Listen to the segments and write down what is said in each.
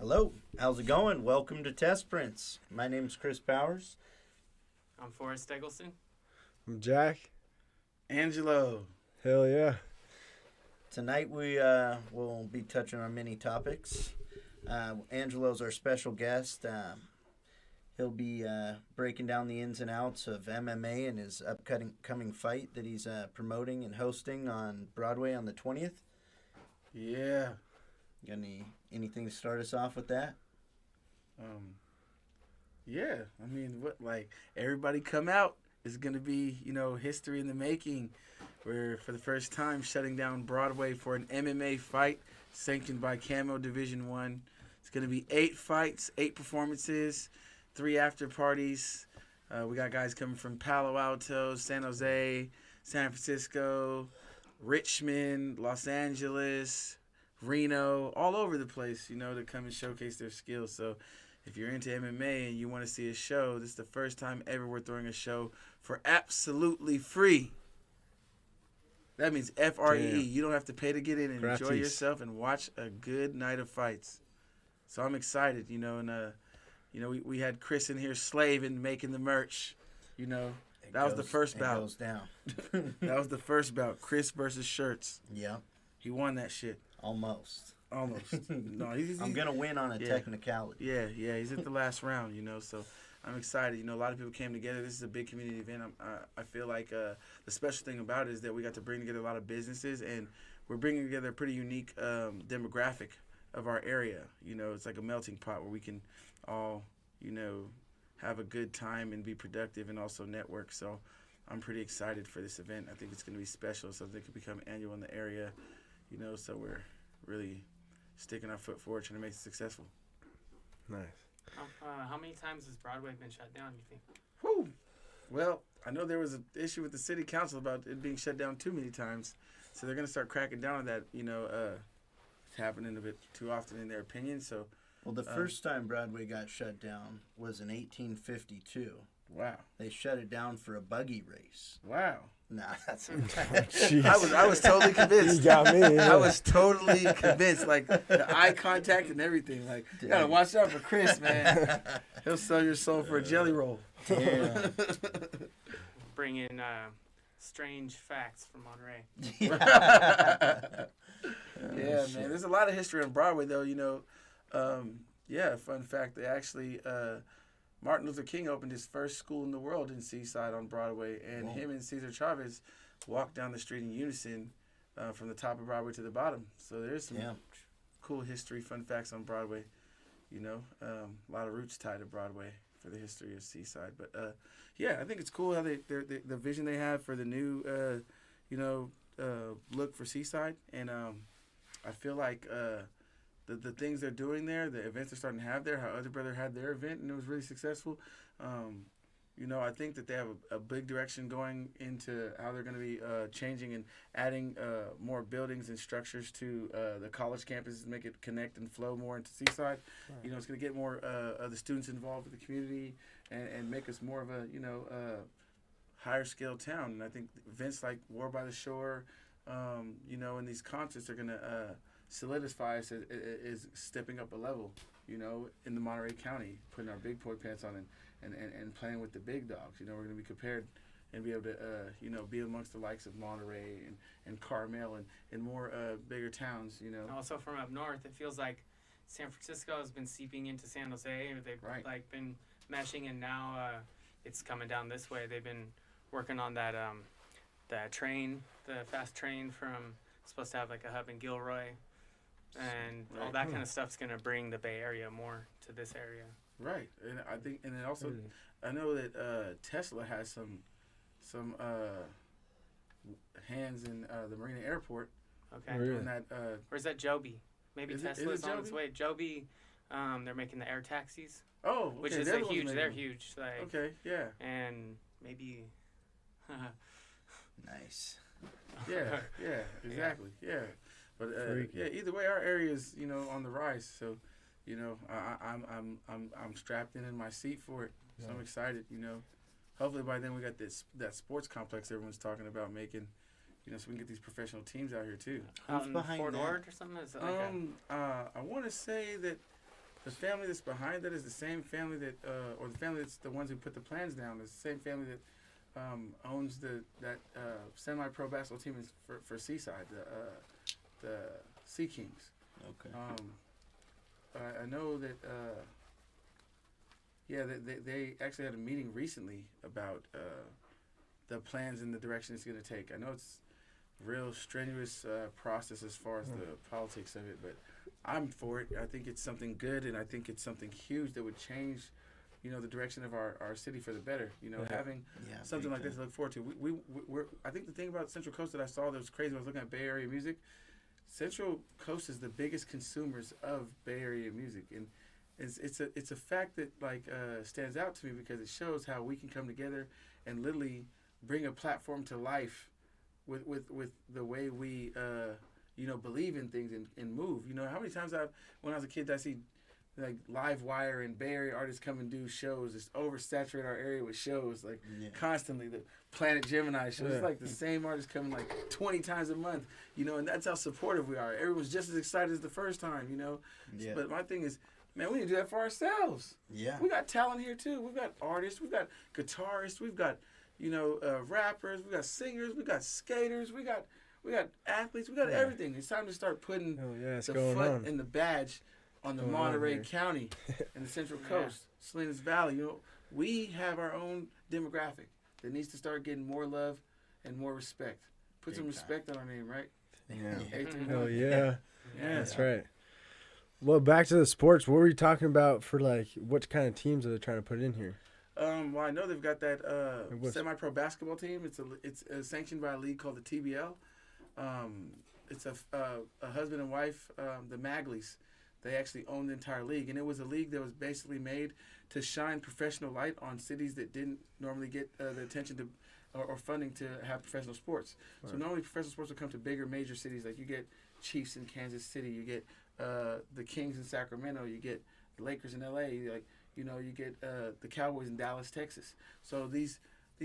Hello, how's it going? Welcome to Test Prints. My name's Chris Powers. I'm Forrest Eggleston. I'm Jack. Angelo. Hell yeah. Tonight we will be touching on many topics. Angelo's our special guest. He'll be breaking down the ins and outs of MMA and his upcoming fight that he's promoting and hosting on Broadway on the 20th. Yeah. Got anything to start us off with that? Yeah. I mean, everybody come out. It's going to be, history in the making. We're, for the first time, shutting down Broadway for an MMA fight sanctioned by Camo Division 1. It's going to be 8 fights, 8 performances, 3 after parties. We got guys coming from Palo Alto, San Jose, San Francisco, Richmond, Los Angeles, Reno, all over the place, to come and showcase their skills. So if you're into MMA and you want to see a show, this is the first time ever we're throwing a show for absolutely free. That means F-R-E-E. Damn. You don't have to pay to get in and enjoy Gratis. yourself and watch a good night of fights. So I'm excited, we had Chris in here slaving, making the merch, That was the first bout. It goes down. That was the first bout. Chris versus Shirts. Yeah, He won that shit. almost. Almost. No, I'm going to win on a technicality. Yeah, he's at the last round, so I'm excited. A lot of people came together. This is a big community event. I feel like the special thing about it is that we got to bring together a lot of businesses, and we're bringing together a pretty unique demographic of our area. It's like a melting pot where we can all, have a good time and be productive and also network. So I'm pretty excited for this event. I think it's going to be special, so it could become annual in the area, so we're really sticking our foot forward trying to make it successful. Nice. How many times has Broadway been shut down, you think? Whew. Well, I know there was an issue with the city council about it being shut down too many times, so they're going to start cracking down on that. It's happening a bit too often in their opinion. So, Well, the first time Broadway got shut down was in 1852. wow. They shut it down for a buggy race. Wow. Nah, that's Jeez. I was totally You convinced. got me. Yeah. I was totally convinced, like the eye contact and everything. Like, you gotta watch out for Chris, man. He'll sell your soul for a jelly roll. Yeah. Bring in strange facts from Monterey. Yeah, man. There's a lot of history on Broadway, though. Fun fact. They actually, Martin Luther King opened his first school in the world in Seaside on Broadway, and him and Cesar Chavez walked down the street in unison from the top of Broadway to the bottom. So there's some cool history, fun facts on Broadway. A lot of roots tied to Broadway for the history of Seaside. But I think it's cool how the vision they have for the new look for Seaside, and I feel like the things they're doing there, the events they're starting to have there, how Other Brother had their event and it was really successful. I think that they have a big direction going into how they're going to be changing and adding more buildings and structures to the college campuses to make it connect and flow more into Seaside. Right. It's going to get more of the students involved with the community and make us more of a, higher scale town. And I think events like War by the Shore, and these concerts are going to solidify us as stepping up a level, in the Monterey County, putting our big boy pants on and playing with the big dogs. We're going to be compared and be able to, be amongst the likes of Monterey and Carmel and more bigger towns, Also from up north, it feels like San Francisco has been seeping into San Jose. They've been meshing, and now it's coming down this way. They've been working on that train, the fast train from supposed to have like a hub in Gilroy. And all that kind of stuff's going to bring the Bay Area more to this area. Right. And I think, and then also, I know that Tesla has some hands in the Marina Airport. Okay. Really? That, or is that Joby? Maybe is Tesla's it on its way. Joby, they're making the air taxis. Oh, okay. Which is they're huge. Like, okay, yeah. And maybe... Nice. Yeah, exactly, yeah. But either way, our area is on the rise. So, I'm strapped in my seat for it. So I'm excited. Hopefully by then we got that sports complex everyone's talking about making. So we can get these professional teams out here too. Out in behind Fort that? Ord or something? Is it like I want to say that the family that's behind it is the same family that, or the family that's the ones who put the plans down is the same family that owns that semi-pro basketball team for Seaside, the Sea Kings. Okay. I know that, they actually had a meeting recently about the plans and the direction it's going to take. I know it's a real strenuous process as far as the politics of it, but I'm for it. I think it's something good, and I think it's something huge that would change, the direction of our city for the better. Having something like this to look forward to. We're I think the thing about Central Coast that I saw that was crazy when I was looking at Bay Area music, Central Coast is the biggest consumers of Bay Area music, and it's a fact that stands out to me because it shows how we can come together and literally bring a platform to life with the way we believe in things and move. How many times when I was a kid I see like Live Wire and Bay Area artists come and do shows, just oversaturate our area with shows constantly. The Planet Gemini shows, it's like the same artists coming like 20 times a month, and that's how supportive we are. Everyone's just as excited as the first time, Yeah. But my thing is, man, we need to do that for ourselves. Yeah. We got talent here too. We've got artists, we've got guitarists, we've got rappers, we got singers, we got skaters, we got athletes, we got everything. It's time to start putting the foot and the badge on the Monterey County and the Central Coast, Salinas Valley. We have our own demographic that needs to start getting more love and more respect. Put some respect on our name, right? Yeah. Hell yeah. That's right. Well, back to the sports. What were you talking about for what kind of teams are they trying to put in here? Well, I know they've got that semi-pro basketball team. It's sanctioned by a league called the TBL. It's a husband and wife, the Magleys. They actually own the entire league, and it was a league that was basically made to shine professional light on cities that didn't normally get the attention to or funding to have professional sports. Right. So normally professional sports will come to bigger major cities, like you get Chiefs in Kansas City, you get the Kings in Sacramento, you get the Lakers in LA, you get the Cowboys in Dallas, Texas. So these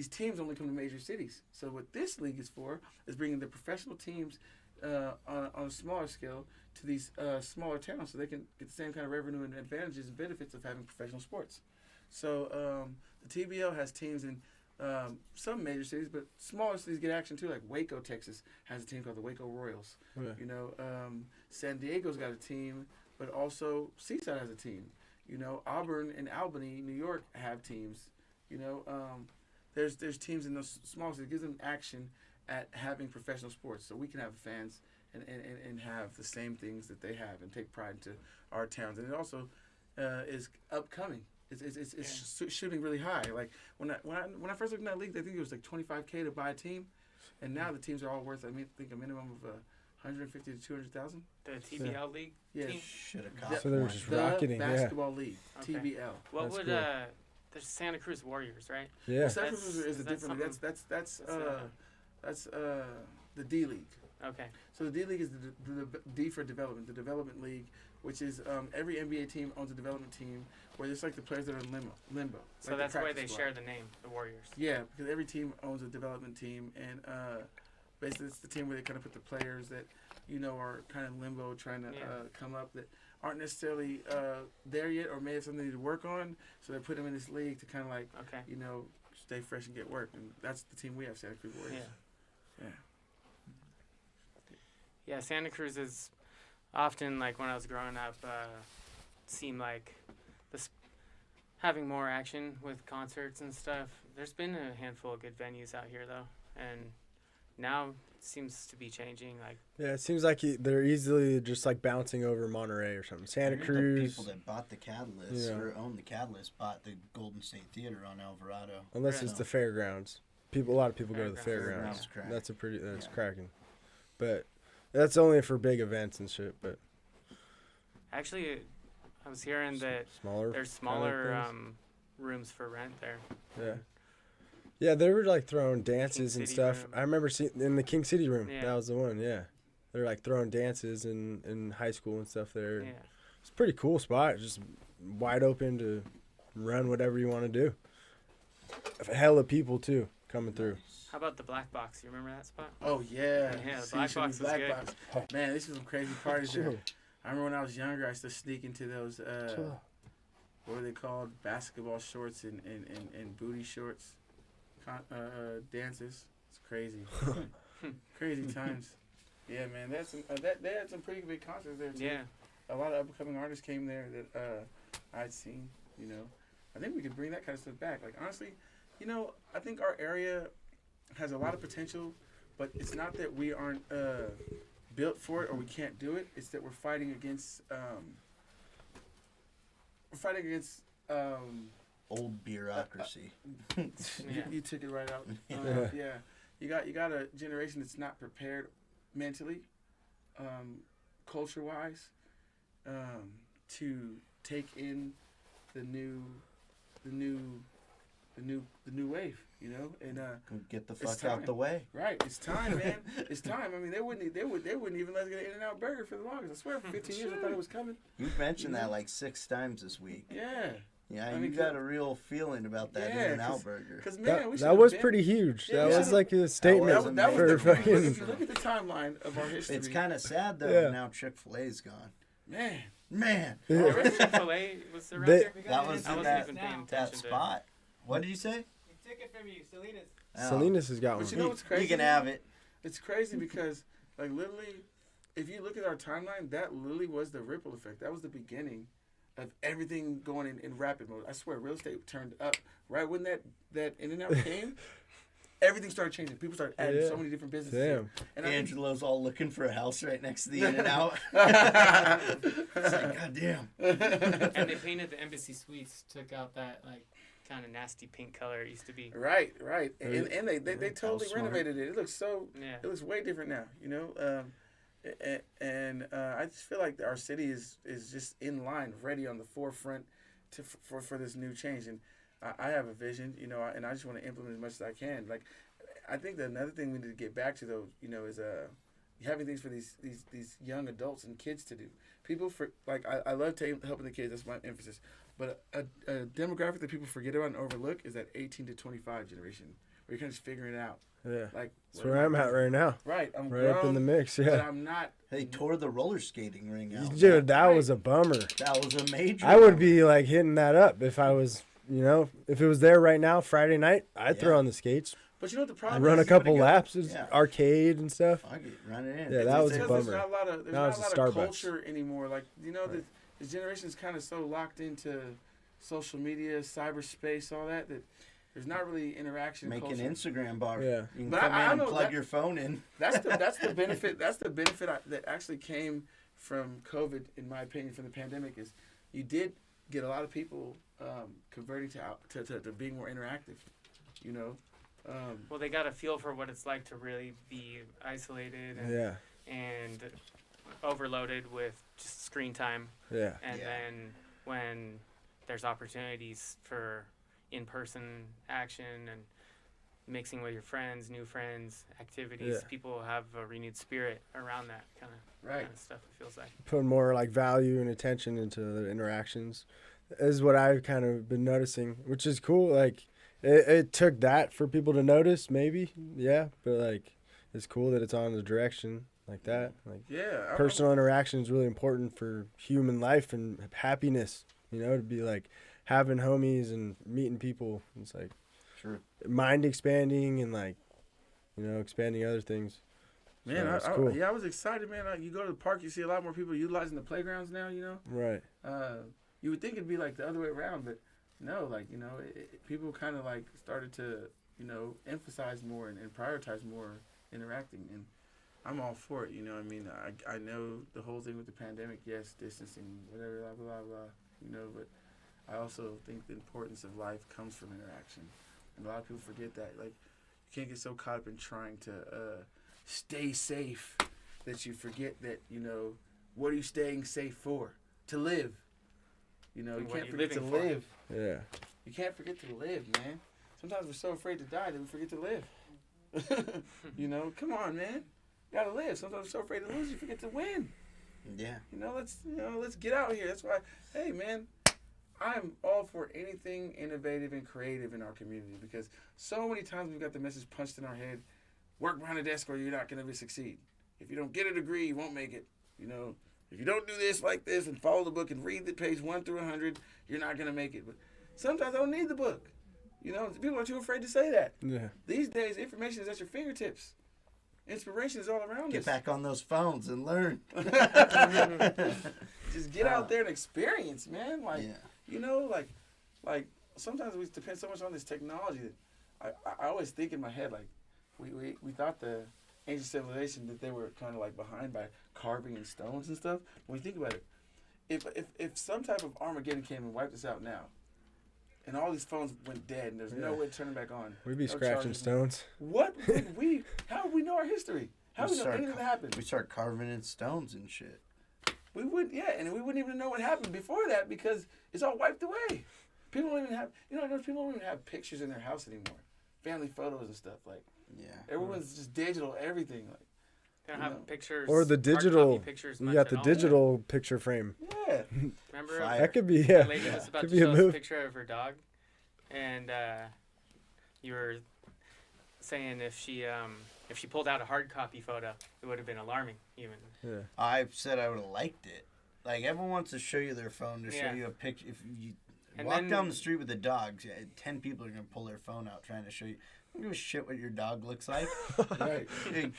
teams only come to major cities. So what this league is for is bringing the professional teams on a smaller scale to these smaller towns so they can get the same kind of revenue and advantages and benefits of having professional sports. So the TBL has teams in some major cities, but smaller cities get action too. Like Waco, Texas has a team called the Waco Royals. Yeah. San Diego's got a team, but also Seaside has a team. Auburn and Albany, New York have teams. There's teams in those small cities. It gives them action at having professional sports, so we can have fans and have the same things that they have and take pride into our towns. And it also is upcoming. It's shooting really high. Like when I first looked in that league, I think it was like $25K to buy a team, and now the teams are all worth I think a minimum of $150,000 to $200,000. The TBL league. Yeah. Should have cost So they're just rocketing. The basketball league, Okay. TBL. What That's would cool. There's Santa Cruz Warriors, right? Yeah. Well, Santa Cruz is a different league. That's the D League. Okay. So the D League is the D for development, the development league, which is every NBA team owns a development team where it's like the players that are in limbo. So like that's the why they practice squad. share the name, the Warriors. Yeah, because every team owns a development team, and basically it's the team where they kind of put the players that are kind of limbo, trying to come up, that aren't necessarily there yet or may have something to work on. So they put them in this league to kind of stay fresh and get work, and that's the team we have, Santa Cruz Warriors. Yeah, Santa Cruz is often, like when I was growing up, seemed like having more action with concerts and stuff. There's been a handful of good venues out here though, and now it seems to be changing. Yeah, it seems like they're easily just bouncing over Monterey or something. Santa Cruz. The people that bought the Catalyst or owned the Catalyst bought the Golden State Theater on Alvarado. Unless it's the fairgrounds. A lot of people go to the Fairgrounds. fairgrounds. That's cracking. But that's only for big events and shit. But actually, I was hearing that there's smaller rooms for rent there. Yeah. Yeah, they were throwing dances and stuff. Room. I remember seeing in the King City room. Yeah. That was the one. Yeah, they're throwing dances in high school and stuff there. Yeah. It's a pretty cool spot. Just wide open to run whatever you want to do. A hell of people too coming through. How about the Black Box? You remember that spot? Oh yeah. Yeah, the Black Box is good. Man, this is some crazy parties there. I remember when I was younger, I used to sneak into those, what were they called? Basketball shorts and booty shorts. Dances. It's crazy. Crazy times. Yeah, man. They had some pretty big concerts there, too. Yeah. A lot of up-and-coming artists came there that I'd seen, you know. I think we could bring that kind of stuff back. Like, honestly, you know, I think our area has a lot of potential, but it's not that we aren't built for it or we can't do it. It's that we're fighting against Old bureaucracy. You took it right out. Yeah. You got a generation that's not prepared mentally, culture-wise, to take in the new wave, you know, and Get the fuck out the way. right. It's time, man. It's time. I mean, they wouldn't even let us get an In-N-Out burger for the longest. I swear, for 15 years I thought it was coming. You've mentioned that like 6 times this week. Yeah. Yeah, I you mean, got a real feeling about that Yeah, In-N-Out burger. Because man, we That was been, pretty huge. Yeah, That we was should've- like a statement That for was the- fucking. If you look at the timeline of our history, It's kind of sad though. Yeah. Now Chick-fil-A's gone. man. Man, Oh, Chick-fil-A was around They- there? that was I in wasn't even paying that attention to spot. What did you say? We took it from you, Salinas. Oh. Salinas has got But one. you know what's crazy? You can have it. It's crazy because, like, literally, if you look at our timeline, that literally was the ripple effect. That was the beginning of everything going in rapid mode. I swear, real estate turned up right when that In-N-Out came. Everything started changing. People started adding so many different businesses. Damn. And I think- Angelo's all looking for a house right next to the In-N-Out. It's like, God damn. And they painted the Embassy Suites, took out that like kind of nasty pink color it used to be. Right. And they How totally smart. renovated it. It looks so. Yeah. It looks way different now. You know. I just feel like our city is just in line, ready on the forefront for this new change. And I have a vision, you know, and I just want to implement as much as I can. Like, I think that another thing we need to get back to, though, you know, is having things for these young adults and kids to do. People I love helping the kids. That's my emphasis. But a demographic that people forget about and overlook is that 18 to 25 generation, where you're kind of just figuring it out. Yeah. Like, That's where I'm at right now. Right, I'm Right grown, up in the mix. but Yeah. I'm not. They tore the roller skating ring out. Dude, that was a bummer. That was a major. I would bummer. be like hitting that up if I was, you know, if it was there right now, Friday night, I'd throw Yeah. on the skates. But you know what the I'd problem run is? a couple You gotta laps, it's Yeah. arcade and stuff. I get running in. Yeah, go- that it's was a because bummer. There's not a lot of, Now it's a of Starbucks. culture anymore. Like, you know, Right. the generation is kind of so locked into social media, cyberspace, all that there's not really interaction. Make an culture. Instagram bar. Yeah. You can But come I in and know plug that- your phone in. That's the benefit. That's the benefit that actually came from COVID, in my opinion, from the pandemic. Is you did get a lot of people converting to being more interactive. You know. Well, they got a feel for what it's like to really be isolated and, Yeah. and overloaded with just screen time. Yeah. And Yeah. then when there's opportunities for in-person action and mixing with your friends, new friends, activities, Yeah. people have a renewed spirit around that kind of stuff, it feels like. Put more like value and attention into the interactions is what I've kind of been noticing, which is cool. Like it took that for people to notice, maybe. Yeah. But like it's cool that it's on the direction like that. Like Yeah. personal interaction is really important for human life and happiness, you know, to be like having homies and meeting people. It's like True. mind expanding and like, you know, expanding other things. Man, So it's cool. I was excited, man. You go to the park, you see a lot more people utilizing the playgrounds now. You know. Right. You would think it'd be like the other way around, but no, like, you know, people kind of like started to, you know, emphasize more and prioritize more interacting, and I'm all for it. You know, I mean, I know the whole thing with the pandemic, yes, distancing, whatever, blah blah blah, you know, but I also think the importance of life comes from interaction, and a lot of people forget that. Like, you can't get so caught up in trying to stay safe that you forget that, you know, what are you staying safe for? To live. You know, you What are can't you forget to living for? live. Yeah. You can't forget to live, man. Sometimes we're so afraid to die that we forget to live. You know, come on, man. You gotta live. Sometimes we're so afraid to lose, you forget to win. Yeah. You know, let's get out here. That's why, hey, man, I'm all for anything innovative and creative in our community, because so many times we've got the message punched in our head: work behind a desk or you're not gonna succeed. If you don't get a degree, you won't make it. You know, if you don't do this like this and follow the book and read the page 1 through 100, you're not gonna make it. But sometimes I don't need the book. You know, people are too afraid to say that. Yeah. These days, information is at your fingertips. Inspiration is all around us. Get back on those phones and learn. Just get out there and experience, man. Like, Yeah. you know, like sometimes we depend so much on this technology that I always think in my head, like, we thought the ancient civilization that they were kind of like behind by carving in stones and stuff. When you think about it, if some type of Armageddon came and wiped us out now, and all these phones went dead, and there's no way to turn them back on. We'd be no scratching charges. stones. What would we? How would we know our history? How would we know anything that happened? We start carving in stones and shit. We would, yeah, and we wouldn't even know what happened before that because it's all wiped away. People don't even have, you know, people don't even have pictures in their house anymore, family photos and stuff. Like, Yeah. everyone's just digital everything. Like, They don't have pictures. Or the hard copy digital. pictures You much got at the all. digital picture frame. yeah, Remember? Fire. That could be, The yeah. lady was about Could to be a show us a move. picture of her dog, and you were saying if she pulled out a hard copy photo, it would have been alarming. Even Yeah. I said I would have liked it. Like, everyone wants to show you their phone to show Yeah. you a picture. If you And walk then- down the street with the dogs, 10 people are going to pull their phone out trying to show you. I don't give a shit what your dog looks like. right. Hey,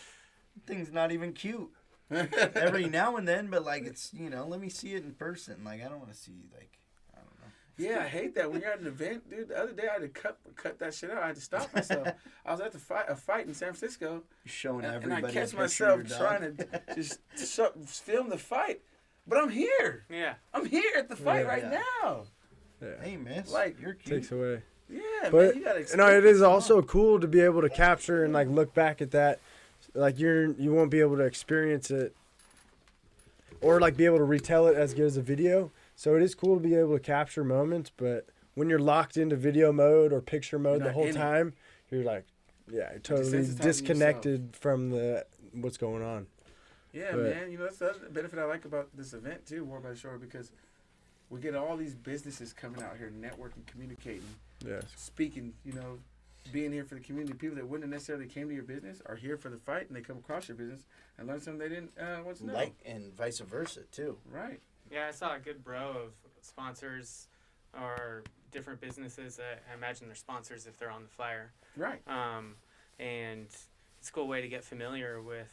thing's not even cute. Every now and then, but, like, it's, you know, let me see it in person. Like, I don't want to see, like, I don't know. Yeah, I hate that. When you're at an event, dude, the other day I had to cut that shit out. I had to stop myself. I was at a fight in San Francisco, You're showing and everybody I a catch picture myself of your trying dog. to just film the fight. But I'm here. yeah, I'm here at the fight Yeah. right Yeah. now. Yeah. Hey, miss, Like, you're cute. Takes away. Yeah, man, But you gotta no, experience it is it. also cool to be able to capture and like look back at that. Like you won't be able to experience it, or like be able to retell it as good as a video. So it is cool to be able to capture moments, but when you're locked into video mode or picture mode You're the not whole in it. time, you're like, yeah, you're totally desensitizing disconnected from what's going on. Yeah, But- man. You know, that's the other benefit I like about this event, too, War by the Shore, because we get all these businesses coming out here, networking, communicating, Yes. speaking, you know, being here for the community. People that wouldn't have necessarily came to your business are here for the fight, and they come across your business and learn something they didn't want to know. Like, and vice versa, too. Right. yeah. I saw a good row of sponsors or different businesses. I imagine they're sponsors if they're on the flyer. Right. And it's a cool way to get familiar with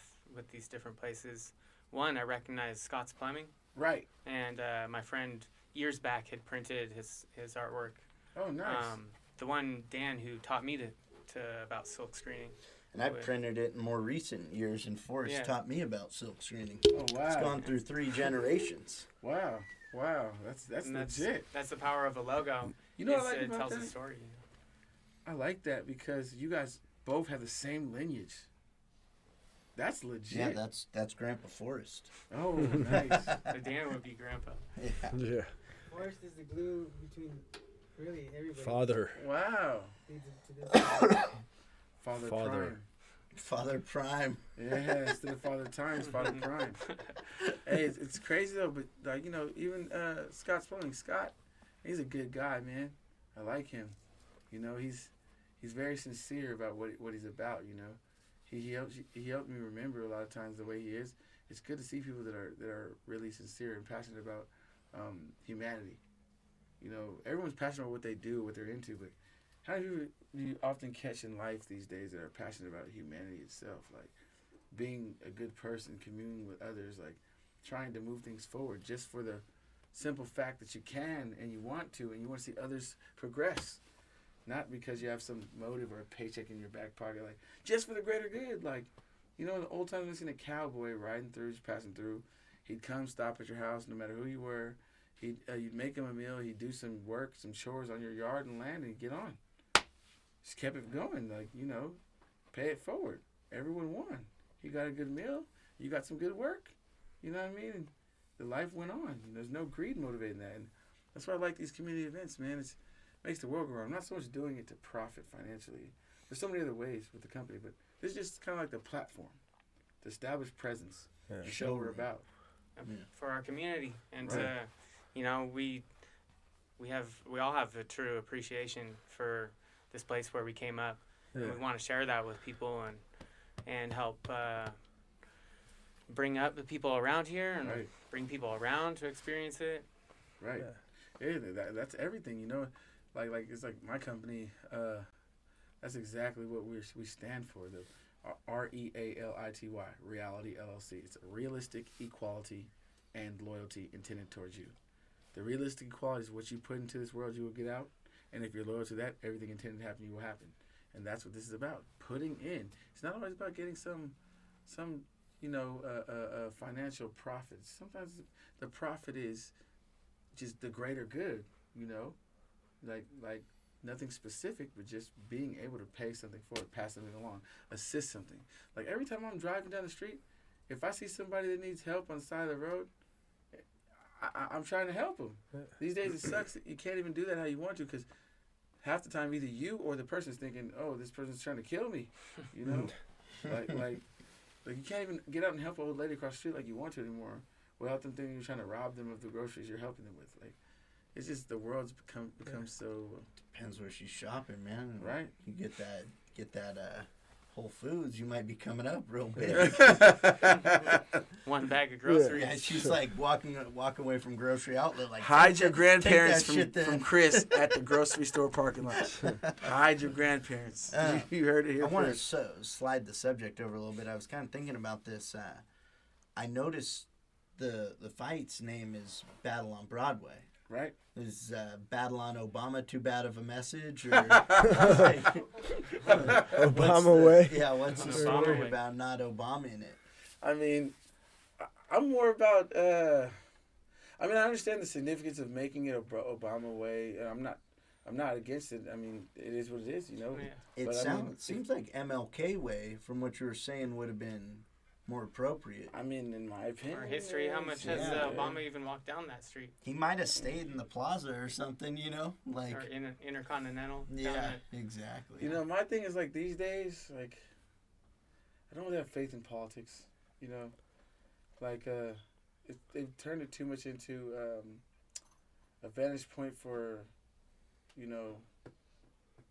these different places. One, I recognize Scott's Plumbing, Right. and my friend years back had printed his artwork. Oh, nice. The one Dan who taught me to about silk screening. And I've Wait. printed it in more recent years, and Forrest Yeah. taught me about silk screening. Oh, wow. It's gone through 3 generations. Wow. Wow. That's And legit. That's the power of a logo. You know what is I like it about tells a that? story. I like that because you guys both have the same lineage. That's legit. Yeah, that's Grandpa Forrest. Oh, nice. The Dan would be grandpa. Yeah. Yeah. Forrest is the glue between really everybody. Father. Wow. Leads into this. Father. Father. Prime. Father Prime. Yeah, instead of Father Time, it's Father Prime. Hey, it's crazy though, but like, you know, even Scott's Plumbing, Scott, he's a good guy, man. I like him. You know, he's very sincere about what he's about. You know, he helped me remember a lot of times the way he is. It's good to see people that are really sincere and passionate about humanity. You know, everyone's passionate about what they do, what they're into, but how do you often catch in life these days that are passionate about humanity itself, like being a good person, communing with others, like trying to move things forward just for the simple fact that you can and you want to see others progress, not because you have some motive or a paycheck in your back pocket, like just for the greater good. Like, you know, in the old times, we seen a cowboy riding through, just passing through. He'd come stop at your house, no matter who you were. You'd make him a meal. He'd do some work, some chores on your yard and land, and he'd get on. Just kept it going, like, you know, pay it forward. Everyone won. You got a good meal. You got some good work. You know what I mean? And the life went on. There's no greed motivating that. And that's why I like these community events, man. It makes the world go round. I'm not so much doing it to profit financially. There's so many other ways with the company, but this is just kind of like the platform to establish presence, Yeah. to show what we're about. For our community, and Right. you know, we all have a true appreciation for this place where we came up. Yeah. And we want to share that with people and help bring up the people around here and Right. bring people around to experience it. Right. Yeah, that's everything, you know. Like it's like my company. That's exactly what we stand for. The R.E.A.L.I.T.Y. Reality LLC. It's realistic equality and loyalty intended towards you. The realistic equality is what you put into this world, you will get out. And if you're loyal to that, everything intended to happen, you will happen. And that's what this is about. Putting in. It's not always about getting some financial profit. Sometimes the profit is just the greater good, you know, like nothing specific, but just being able to pay something for it, pass something along, assist something. Like every time I'm driving down the street, if I see somebody that needs help on the side of the road, I'm trying to help them. These days it sucks that you can't even do that how you want to, because half the time either you or the person's thinking, oh, this person's trying to kill me, you know, like you can't even get out and help an old lady across the street like you want to anymore without them thinking you're trying to rob them of the groceries you're helping them with. Like, it's just the world's become so. Depends where she's shopping, man. Right. You get that Whole Foods, you might be coming up real big. One bag of groceries. Yeah, she's like walking away from grocery outlet like Hide your take grandparents that shit then. from Chris at the grocery store parking lot. Hide your grandparents. You heard it here I want first. to slide the subject over a little bit. I was kind of thinking about this. I noticed the fight's name is Battle on Broadway. Right. Is Battle on Obama too bad of a message? Or Obama way. Yeah, what's the Obama story way. about not Obama in it? I mean, I'm more about. I understand the significance of making it a Obama way, and I'm not against it. I mean, it is what it is, you know. Yeah. It But, seems like MLK way, from what you were saying, would have been more appropriate. I mean, in my opinion. Our history, how much has Yeah. Obama even walked down that street? He might have stayed in the plaza or something, you know, like Or Intercontinental? down yeah, at- exactly. You know, my thing is like these days, like I don't really have faith in politics. You know, like they've turned it too much into a vantage point for, you know,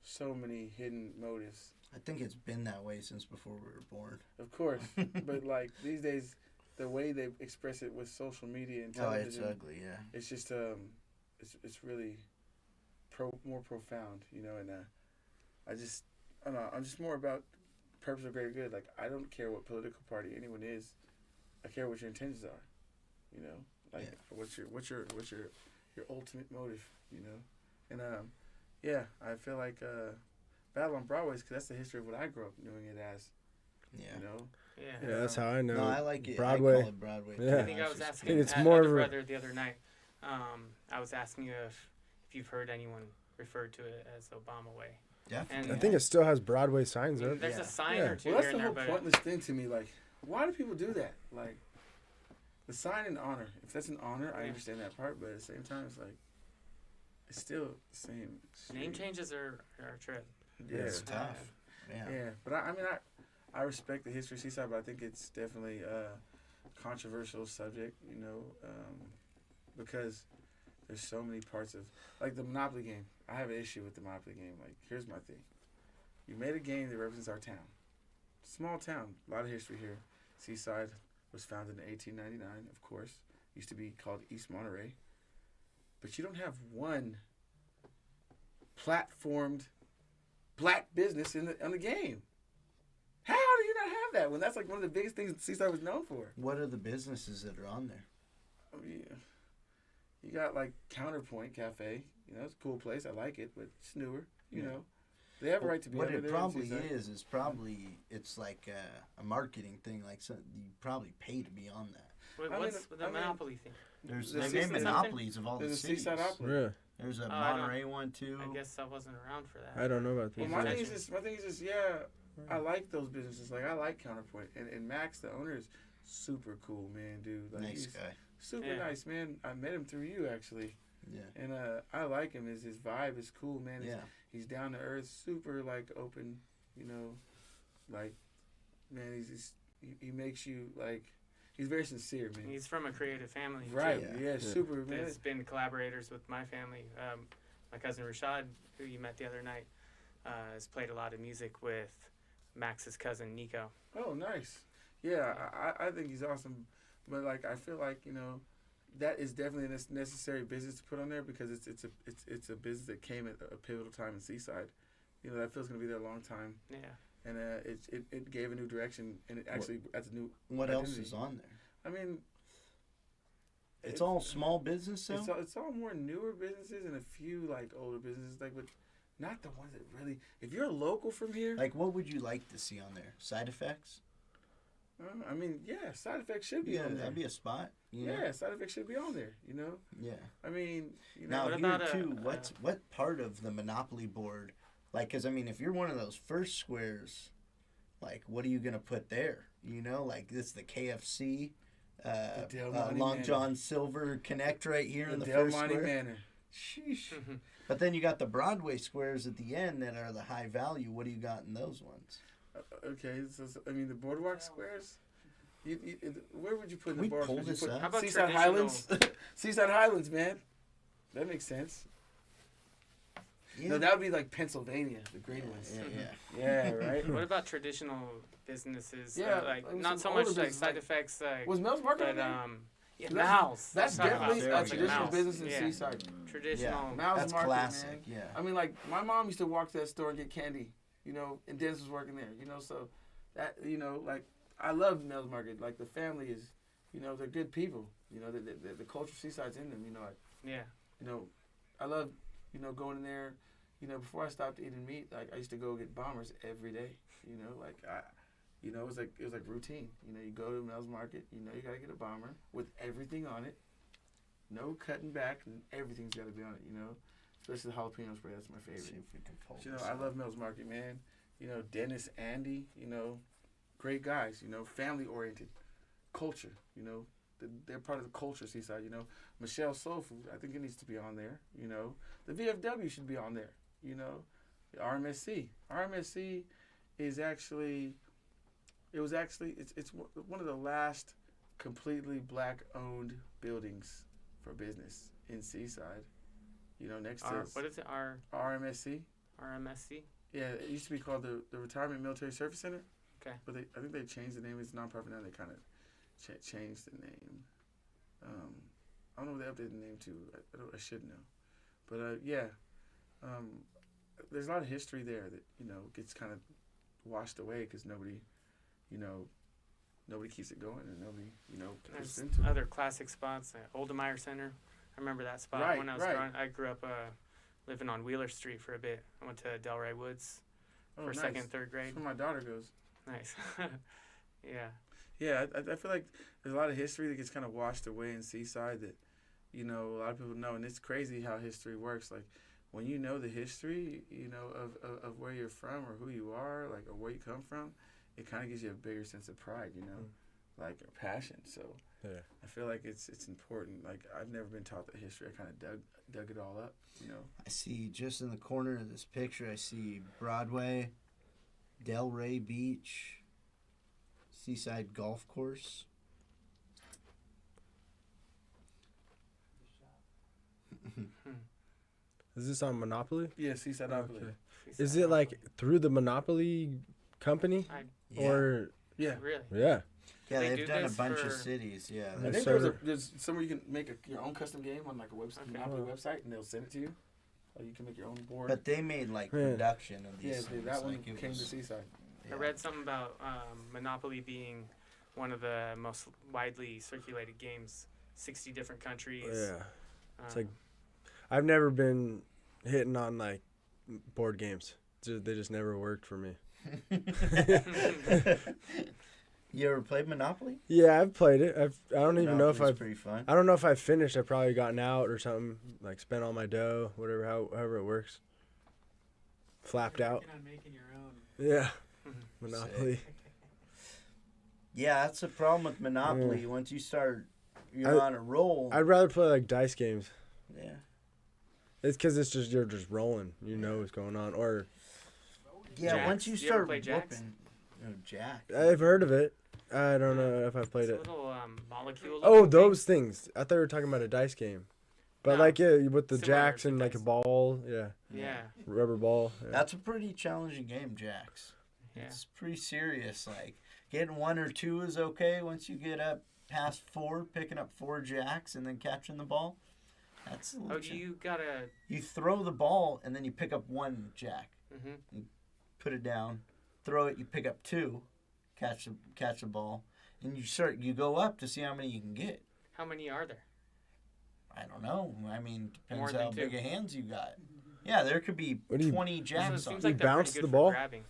so many hidden motives. I think it's been that way since before we were born. Of course, but like these days, the way they express it with social media and Oh, it's television, ugly, yeah. it's just it's really more profound, you know. And I don't know. I'm just more about purpose of greater good. Like I don't care what political party anyone is. I care what your intentions are. You know, like what's your ultimate motive. You know, and yeah, I feel like Battle on Broadway is because that's the history of what I grew up knowing it as. Yeah. You know. Yeah. Yeah, that's how I know. No, I like it. Broadway. I call it Broadway. Yeah. I think I was just asking think it's my more other of a- brother the other night. I was asking you if you've heard anyone refer to it as Obama way. Definitely. I think it still has Broadway signs up. There's Yeah. a sign Yeah. or two Well, here that's the and there, whole but pointless thing to me. Like, why do people do that? Like, the sign in honor. If that's an honor, I Yeah. understand that part. But at the same time, it's like, it's still the same. name street. changes are a trip. Yeah. It's tough. Yeah. Yeah, but I respect the history of Seaside, but I think it's definitely a controversial subject, you know, because there's so many parts of, like the Monopoly game. I have an issue with the Monopoly game. Like, here's my thing. You made a game that represents our town. Small town, a lot of history here. Seaside was founded in 1899, of course. Used to be called East Monterey. But you don't have one platformed black business on the game. How do you not have that when that's like one of the biggest things Seaside was known for? What are the businesses that are on there? I mean, you got like Counterpoint Cafe. You know, it's a cool place. I like it, but it's newer. You know, they have a right to be What over it there. probably Seaside. is probably it's like a marketing thing. Like you probably pay to be on that. What's the Monopoly thing? There's The they Seaside- made monopolies of all the There's a cities. Seaside Opera. Really? There's a I don't- Monterey one too. I guess I wasn't around for that. I don't know about Well, this. my Exactly. thing is just yeah, I like those businesses. Like I like Counterpoint and Max, the owner, is super cool, man, dude. Like, Nice he's guy. super Yeah. nice, man. I met him through you actually, Yeah. and I like him. His vibe is cool, man. Yeah. He's down to earth, super like open, you know, like man, he makes you like he's very sincere, man. He's from a creative family. too. Right? Yeah. Yeah, super man. There's been collaborators with my family. My cousin Rashad, who you met the other night, has played a lot of music with Max's cousin Nico. Oh, nice. Yeah, I think he's awesome, but like I feel like that is definitely a necessary business to put on there because it's a business that came at a pivotal time in Seaside. That feels gonna be there a long time. Yeah. And it gave a new direction, and it actually adds a new. What identity. else is on there? I mean, It's all small business, though? it's all more newer businesses and a few like older businesses, like but not the ones that really. If you're local from here, Like, what would you like to see on there? Side effects? I mean, yeah, side effects should be Yeah, on there. that'd be a spot. You know? Yeah, side effects should be on there. Yeah. I mean, Now, What here, about too, what part of the Monopoly board, like, because, I mean, if you're one of those first squares, like, what are you going to put there? Like, this is the KFC, Del Monte Long Manor. John Silver Connect right here in the Del first Monte square. Manor. Sheesh. But then you got the Broadway squares at the end that are the high value. What do you got in those ones? Okay, so I mean the boardwalk squares. Where would you put Can the we boardwalk pull squares? this You up? How about Seaside traditional? Highlands. Seaside Highlands, man. That makes sense. Yeah. No, that would be like Pennsylvania, the great ones. Yeah. Yeah, right. What about traditional businesses? Yeah, like like not some so much older like businesses, side like- effects, like, Was Mel's Market on but there? yeah, That's- Mouse. That's Let's talk about definitely there a we go. traditional Mouse. business in Yeah. Seaside. Traditional. Mouse That's Market, classic, man. yeah. I mean, like my mom used to walk to that store and get candy, and Dennis was working there, so that like I love Mel's Market. Like the family is, they're good people. The culture of Seaside's in them. Yeah. I love going in there. Before I stopped eating meat, like I used to go get bombers every day. Like it was like routine. You go to Mel's Market. You gotta get a bomber with everything on it. No cutting back, and everything's got to be on it. Especially the jalapeno spray. That's my See favorite. if we can pull But, this I up. love Mel's Market, man. Dennis, Andy, great guys. Family oriented, culture. They're part of the culture, Seaside. Michelle Soul Food, I think it needs to be on there. The VFW should be on there. The RMSC is actually, it's one of the last completely black owned buildings for business in Seaside. Next to What is it? RMSC. RMSC. Yeah, it used to be called the Retirement Military Service Center. Okay. But I think they changed the name. It's a nonprofit now. They kind of changed the name. I don't know what they updated the name to. I should know. But there's a lot of history there that gets kind of washed away because nobody keeps it going and nobody puts There's into it. other classic spots. Oldemeyer Center. I remember that spot Right, when I was right. growing. I grew up living on Wheeler Street for a bit. I went to Delray Woods Oh, for nice. second, third That's grade. where my daughter goes. Nice. Yeah. Yeah, I feel like there's a lot of history that gets kind of washed away in Seaside that, a lot of people know. And it's crazy how history works. Like, when you know the history, of where you're from or who you are, like, or where you come from, it kind of gives you a bigger sense of pride, like a passion. So Yeah. I feel like it's important. Like, I've never been taught the history. I kind of dug it all up, I see just in the corner of this picture, I see Broadway, Delray Beach, Seaside Golf Course. Is this on Monopoly? Yeah, Seaside Monopoly. Okay. Is it like through the Monopoly company? Yeah. Or Yeah. Really? yeah. Yeah, They they've do done a this bunch for- of cities. Yeah, I Yes, think sir. there's somewhere you can make your own custom game on like a website, Okay. Monopoly website, and they'll send it to you. Or you can make your own board. but they made like Yeah. production of these. yeah, things. that one like, it came was- to Seaside. yeah. I read something about Monopoly being one of the most widely circulated games. 60 different countries. Yeah. It's Um, like I've never been hitting on like board games. They just never worked for me. You ever played Monopoly? Yeah, I've played it. I don't even know if Monopoly's I've pretty fun. I don't know if I finished. I probably gotten out or something. Like spent all my dough, whatever, however it works. Flapped out. Working on making your own. Yeah. Mhm. Monopoly. Yeah, that's the problem with Monopoly. Once you start, you're I- on a roll. I'd rather play like dice games. Yeah. It's because you're just rolling. You know what's going on. Or Yeah, Jacks. once you You ever start play Jacks? whooping, Jack. I've heard of it. I don't know if I've played It's it. a little molecule. Oh, looking those things. I thought you were talking about a dice game. But No, like yeah, with the similar jacks to and like a dice. ball, yeah, thing. Yeah. rubber ball. Yeah. That's a pretty challenging game, Jacks. Yeah. It's pretty serious, like, Getting 1 or 2 is okay. Once you get up past 4, picking up 4 jacks and then catching the ball, that's legit. You throw the ball and then you pick up 1 jack. Mm-hmm. You put it down, throw it. You pick up 2, catch the ball, and you go up to see how many you can get. How many are there? I don't know. I mean, depends More how than big 2. a hands you got. Yeah, there could be 20 So it jacks on. seems it. like they're bounce pretty the good ball? for grabbing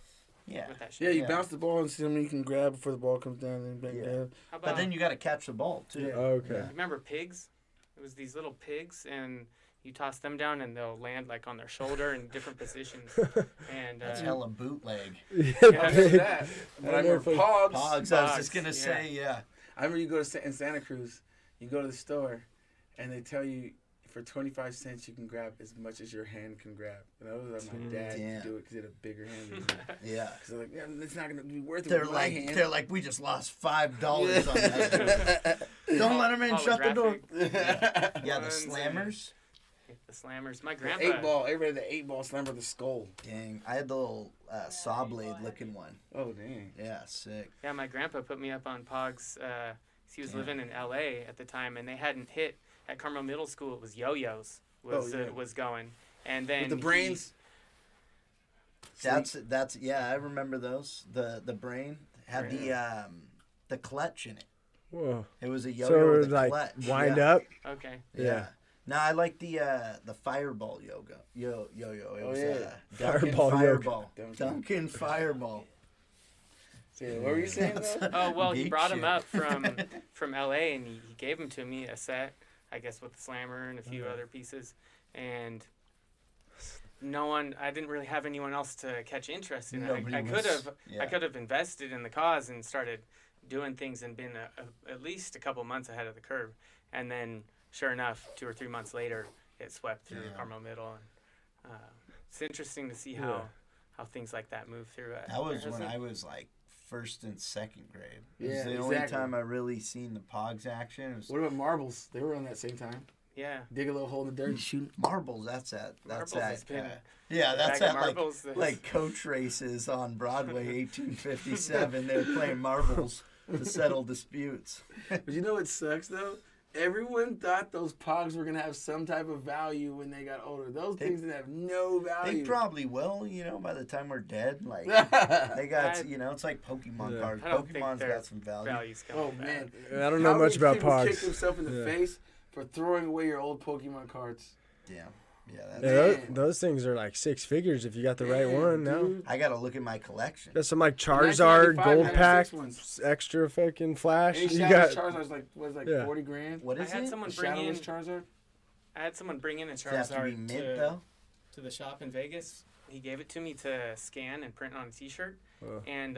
Yeah. with that Yeah, shit. you Yeah. bounce the ball and see how many you can grab before the ball comes down and back Yeah. down. How about, But then you got to catch the ball too. Yeah. Oh, okay. Yeah. remember pigs? It was these little pigs, and you toss them down, and they'll land like on their shoulder in different positions. And That's hella bootleg. Yeah, Yeah, I remember that. And I remember Wonderful. Pogs. Pogs, I was Pogs, just gonna yeah. say, yeah. I remember you go to in Santa Cruz, you go to the store, and they tell you for 25 cents you can grab as much as your hand can grab. And I was like, my dad Damn. could do it because he had a bigger hand than me. Yeah. Because they're like, yeah, it's not gonna be worth it. They're with my like, hand. we just lost $5 on that. Don't let them in. Shut the door. Holographic. Yeah, the Ones and- slammers. The slammers. My The grandpa. 8-ball. Everybody had the 8-ball slammer the skull. Dang, I had the little saw blade looking one. Oh dang. Yeah, sick. Yeah, my grandpa put me up on Pogs. He was Yeah. living in L.A. at the time, and they hadn't hit at Carmel Middle School. It was yo-yos was going, and then With the brains. That's yeah. I remember those. The brain had the clutch in it. Whoa. It was a So yo-yo it with was a like clutch. wind yeah. up. Okay. Yeah. Yeah. No, I like the fireball yo-yo. It was yeah. Dunkin' Fireball yo-yo. Fireball. Dunkin' Fireball. So, what were you saying though? Oh well, he Geek brought him shit. up from L.A. and he gave them to me, a set, I guess, with the slammer and a few other pieces, and I didn't really have anyone else to catch interest in it. Nobody I could was- have yeah. I could have invested in the cause and started doing things and been at least a couple months ahead of the curve, and then sure enough, 2 or 3 months later, it swept through Yeah. Carmel Middle, and it's interesting to see how things like that move through. That was when Harrison. I was like 1st and 2nd grade. It Yeah, was the only exactly. time I really seen the Pogs action. It was What about marbles? They were on that same time. Yeah. Dig a little hole in the dirt and shoot. marbles. That's Marbles that. has been Yeah, that's bag of that. marbles Like coach races on Broadway, 1857. They're playing marbles to settle disputes. But you know what sucks though? Everyone thought those Pogs were gonna have some type of value when they got older. Those things that have no They value. probably will, by the time we're dead. Like Oh, they got, I- it's like Pokemon Yeah. cards. I don't think Pokemon's they're got some value. values coming Oh back. man, I don't know How much many about people kick Pogs. themselves in the Yeah. face for throwing away your old Pokemon cards? Yeah, that's. Yeah, those, Man. those things are like 6 figures if you got the right Man, one now. dude. I gotta look at my collection. Got some like Charizard, 1995 gold had pack, six ones. extra fucking flash. Any You Shadowless got Charizard's like Yeah. 40 grand. What I is had it? someone A bring in. Shadowless Charizard? I had someone bring in a Does it have to be Charizard mint though? to the shop in Vegas. He gave it to me to scan and print on a T-shirt, Oh. and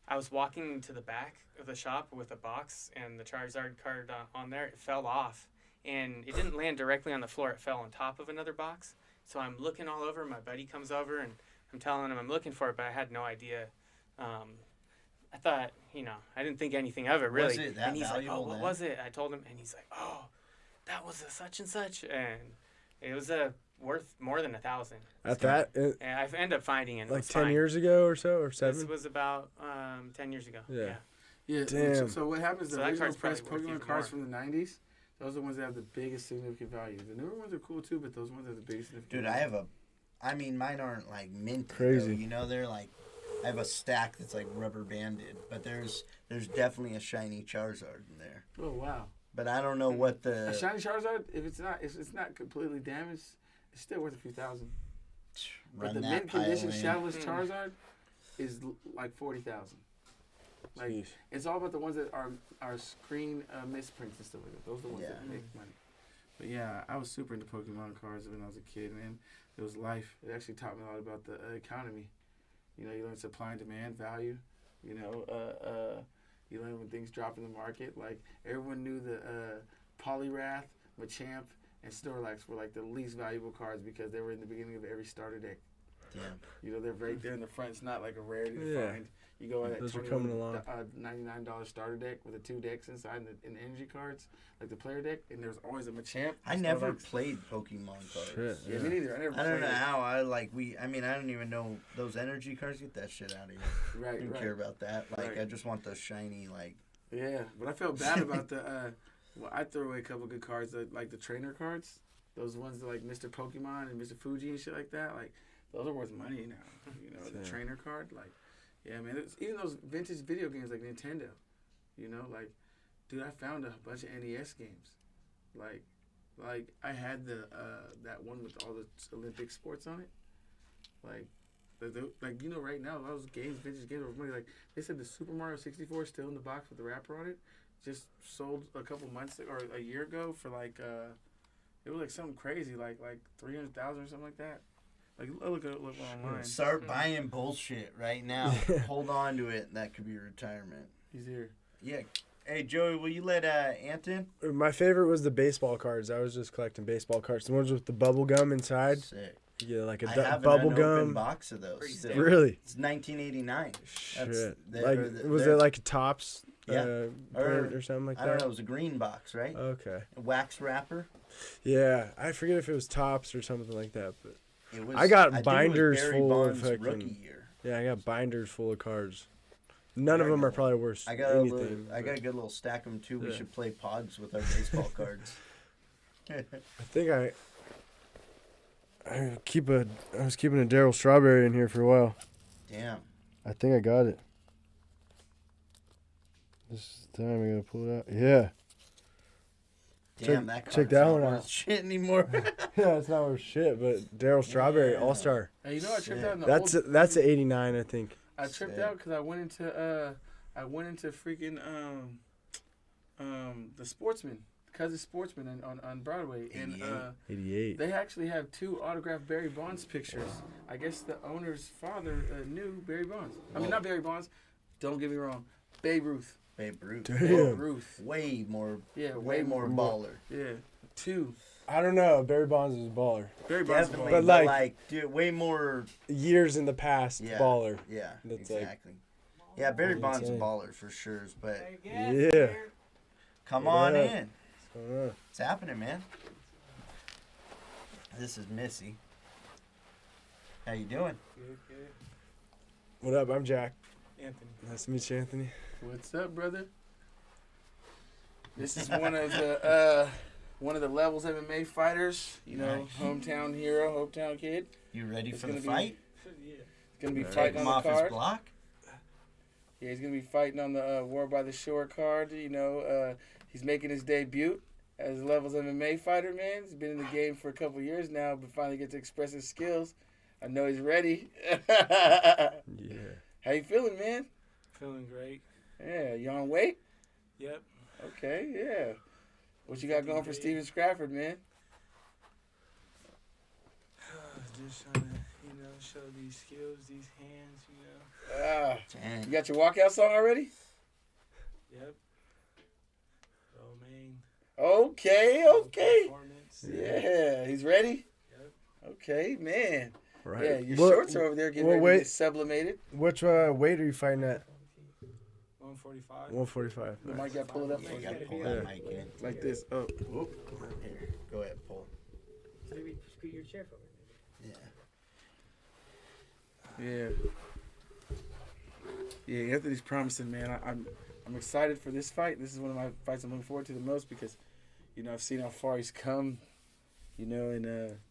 I was walking to the back of the shop with a box and the Charizard card on there. It fell off, and it didn't land directly on the floor. It fell on top of another box. So I'm looking all over. My buddy comes over, and I'm telling him I'm looking for it, but I had no idea. I thought, I didn't think anything of it really. Was it that and he's like, valuable "Oh, what then? was it?" I told him, and he's like, "Oh, that was a such and such," and it was worth more than 1,000. at that And I ended up finding it. And it like was 10 fine. years ago or so, or This 7. was about 10 years ago. Yeah. Yeah. Damn. So what happens? So The that original card's press probably worth Pokemon even cards more. from the 90s. Those are the ones that have the biggest significant value. The newer ones are cool too, but those ones have the biggest significant Dude, value. mine aren't like mint. Crazy. They're like, I have a stack that's like rubber banded, but there's definitely a shiny Charizard in there. Oh wow. But I don't know what A the. shiny Charizard, if it's not completely damaged, it's still worth a few thousand. But Run the that mint pile condition in. Shadowless Hmm. Charizard is like 40,000. Like Jeez. it's all about the ones that are screen misprints and stuff like that. Those are the ones that Yeah. make money. But yeah, I was super into Pokemon cards when I was a kid, man. It was life. It actually taught me a lot about the economy. You learn supply and demand, value. You learn when things drop in the market. Like everyone knew the Poliwrath, Machamp, and Snorlax were like the least valuable cards because they were in the beginning of every starter deck. Damn. They're right there in the front. It's not like a rarity to Yeah. find. You go at that Those are coming along. $99 starter deck with the 2 decks inside and the energy cards, like the player deck, and there's always a Machamp. I never played Pokemon cards. Shit. Yeah, me neither. I don't know how I don't even know those energy cards. Get that shit out of here. Right, I don't care about that. Like, I just want those shiny, like. Yeah, but I felt bad about the. Well, I threw away a couple good cards, like the trainer cards. Those ones that like Mr. Pokemon and Mr. Fuji and shit like that. Like, those are worth money now. You know, the trainer card. Like, yeah, man. Even those vintage video games like Nintendo. You know, like, dude, I found a bunch of NES games. Like I had that one with all the Olympic sports on it. Like, like you know, right now those games, vintage games, are money. Like they said, the Super Mario 64 is still in the box with the wrapper on it. Just sold a couple months or a year ago for like it was like something crazy, like 300,000 or something like that. Like look online. Start buying bullshit right now. Hold on to it. That could be retirement. He's here. Yeah. Hey Joey, will you let Ant in? My favorite was the baseball cards. I was just collecting baseball cards. The ones with the bubble gum inside. Sick. Yeah, like a I have bubble an unopened gum box of those. Still. Really? It's 1989. Shit. They're- Was it like a Tops? Yeah. Print or something like that? I don't know. It was a green box, right? Okay. A wax wrapper. Yeah, I forget if it was Tops or something like that, but It was. I got think it was binders Barry full of Bonds' fucking- rookie year. yeah, I got binders full of cards. None of them are probably worth I got anything. I got a good little stack of them too. We Yeah. should play pods with our baseball cards. I think I was keeping a Daryl Strawberry in here for a while. Damn. I think I got it. This is the time I gotta pull it out. Yeah. Damn, that card's check that not one worth out. shit anymore. Yeah, it's not worth shit, but Daryl Strawberry, Yeah. All-Star. Hey, you know I tripped out in the That's an 89, I think. I tripped Sick. out because I went into freaking the Sportsman, Cousin Sportsman on Broadway, and 88. they actually have 2 autographed Barry Bonds pictures. I guess the owner's father knew Barry Bonds. I mean, not Barry Bonds. Don't get me wrong, Babe Ruth. Babe Ruth. Damn. Babe Ruth. Way more. Yeah, Way more baller. Yeah, 2. I don't know. Barry Bonds is a baller. Barry Bonds. Definitely, But but like- dude, way more. Years in the past, Yeah. baller. Yeah, That's like- exactly. Yeah, Barry That's Bonds a insane. baller for sure. But Yeah. come on Yeah. in. What's going on? It's happening, man. This is Missy. How you doing? Good. What up? I'm Jack. Anthony. Nice to meet you, Anthony. What's up, brother? This is one of the Levels MMA fighters. You know, Nice. hometown hero, hometown kid. You ready It's for the gonna be- fight? Yeah. He's gonna be Take fighting Take him on off the his card. block. Yeah, he's gonna be fighting on the War by the Shore card. You know, he's making his debut as a Levels MMA fighter. Man, he's been in the game for a couple years now, but finally gets to express his skills. I know he's ready. Yeah. How you feeling, man? Feeling great. Yeah, you on weight? Yep. Okay, yeah. What you got going for Steven Scrafford, man? Just trying to, show these skills, these hands, Ah, Dang. you got your walkout song already? Yep. Romaine. Okay. Performance. Yeah, he's ready? Yep. Okay, man. Right. Yeah, your What- shorts are over there getting what ready to weight- get sublimated. Which weight are you fighting at? 145. 145. You might got pull it up Yeah, for you you. gotta pull Yeah. that mic in. Like this. Oh, Whoop. Here, go ahead, pull. Maybe scoot your chair forward. Yeah. yeah. Yeah, Anthony's promising, man. I'm excited for this fight. This is one of my fights I'm looking forward to the most because, I've seen how far he's come. And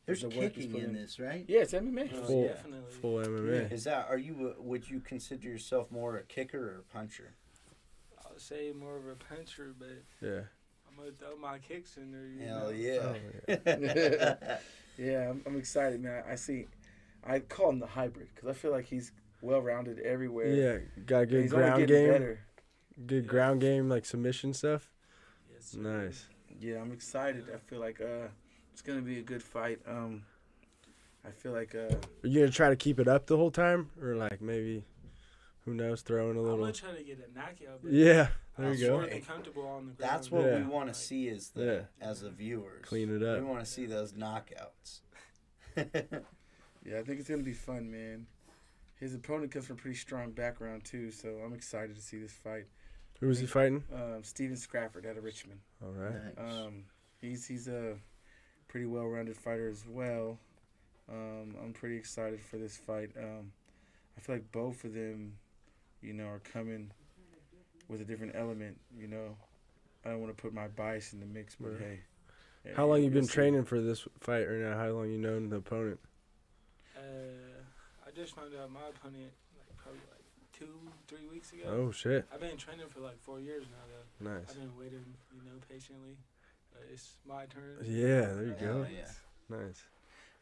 There's the work he's kicking put in this, right? Yeah, it's MMA. Full, Definitely. full MMA. Is that? Would you consider yourself more a kicker or a puncher? I would say more of a puncher, but Yeah. I'm going to throw my kicks in there. Hell Oh, yeah. yeah. Yeah, I'm excited, man. I call him the hybrid because I feel like he's well-rounded everywhere. Yeah. Got a And good he's only ground getting game. better. Good Yeah. ground game, like submission stuff. Yes, sir. Nice. Yeah, I'm excited. I feel like it's gonna be a good fight. I feel like Are you gonna try to keep it up the whole time, or like maybe, who knows, throwing a I'm little? going to try to get a knockout. But Yeah. There I'm you go. sure they're comfortable on the ground. That's what Yeah. we want to see as a viewers. Clean it We up. want to see those knockouts. yeah, I think it's gonna be fun, man. His opponent comes from a pretty strong background too, so I'm excited to see this fight. Who was he fighting? Steven Scrafford out of Richmond. All right. Nice. He's a pretty well-rounded fighter as well. I'm pretty excited for this fight. I feel like both of them, are coming with a different element. I don't want to put my bias in the mix, but Right. hey. How long you been we'll see. training for this fight right now? How long you known the opponent? I just found out my opponent probably 2-3 weeks ago. Oh shit. I've been training for 4 years now though. Nice. I've been waiting, patiently. It's my turn. Yeah, there you Hell go. yeah. Nice.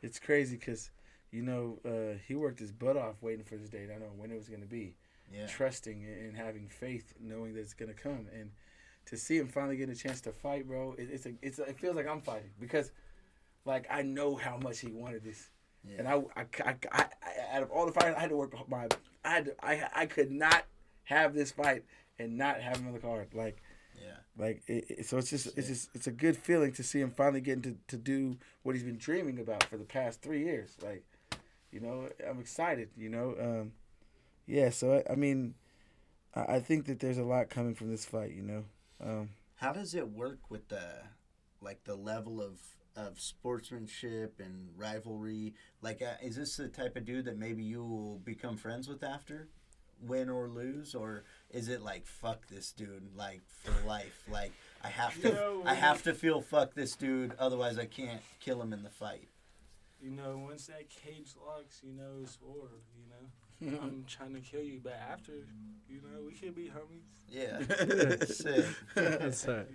It's crazy because, he worked his butt off waiting for this date. I don't know when it was going to be. Yeah. Trusting and having faith, knowing that it's going to come. And to see him finally getting a chance to fight, bro, it feels like I'm fighting because, I know how much he wanted this. Yeah. And I out of all the fighters, I had to work I could not have this fight and not have him on the card. Yeah. So it's a good feeling to see him finally getting to do what he's been dreaming about for the past 3 years. I'm excited. Yeah. So I think that there's a lot coming from this fight. How does it work with the level of sportsmanship and rivalry? Is this the type of dude that maybe you will become friends with after, win or lose, or is it fuck this dude for life? I have to feel fuck this dude, otherwise I can't kill him in the fight. Once that cage locks, it's war. I'm trying to kill you, but after, we should be homies. Yeah. Sick. That's right.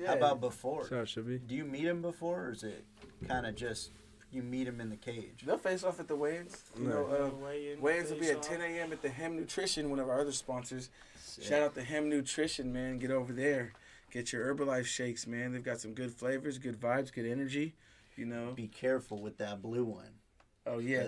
How about before? That's how it should be. Do you meet him before, or is it kind of just you meet him in the cage? They'll face off at the weigh-ins. Weigh-ins will be at 10 a.m. at the Hem Nutrition, one of our other sponsors. Sick. Shout out to Hem Nutrition, man. Get over there. Get your Herbalife shakes, man. They've got some good flavors, good vibes, good energy. Be careful with that blue one. Oh, yeah.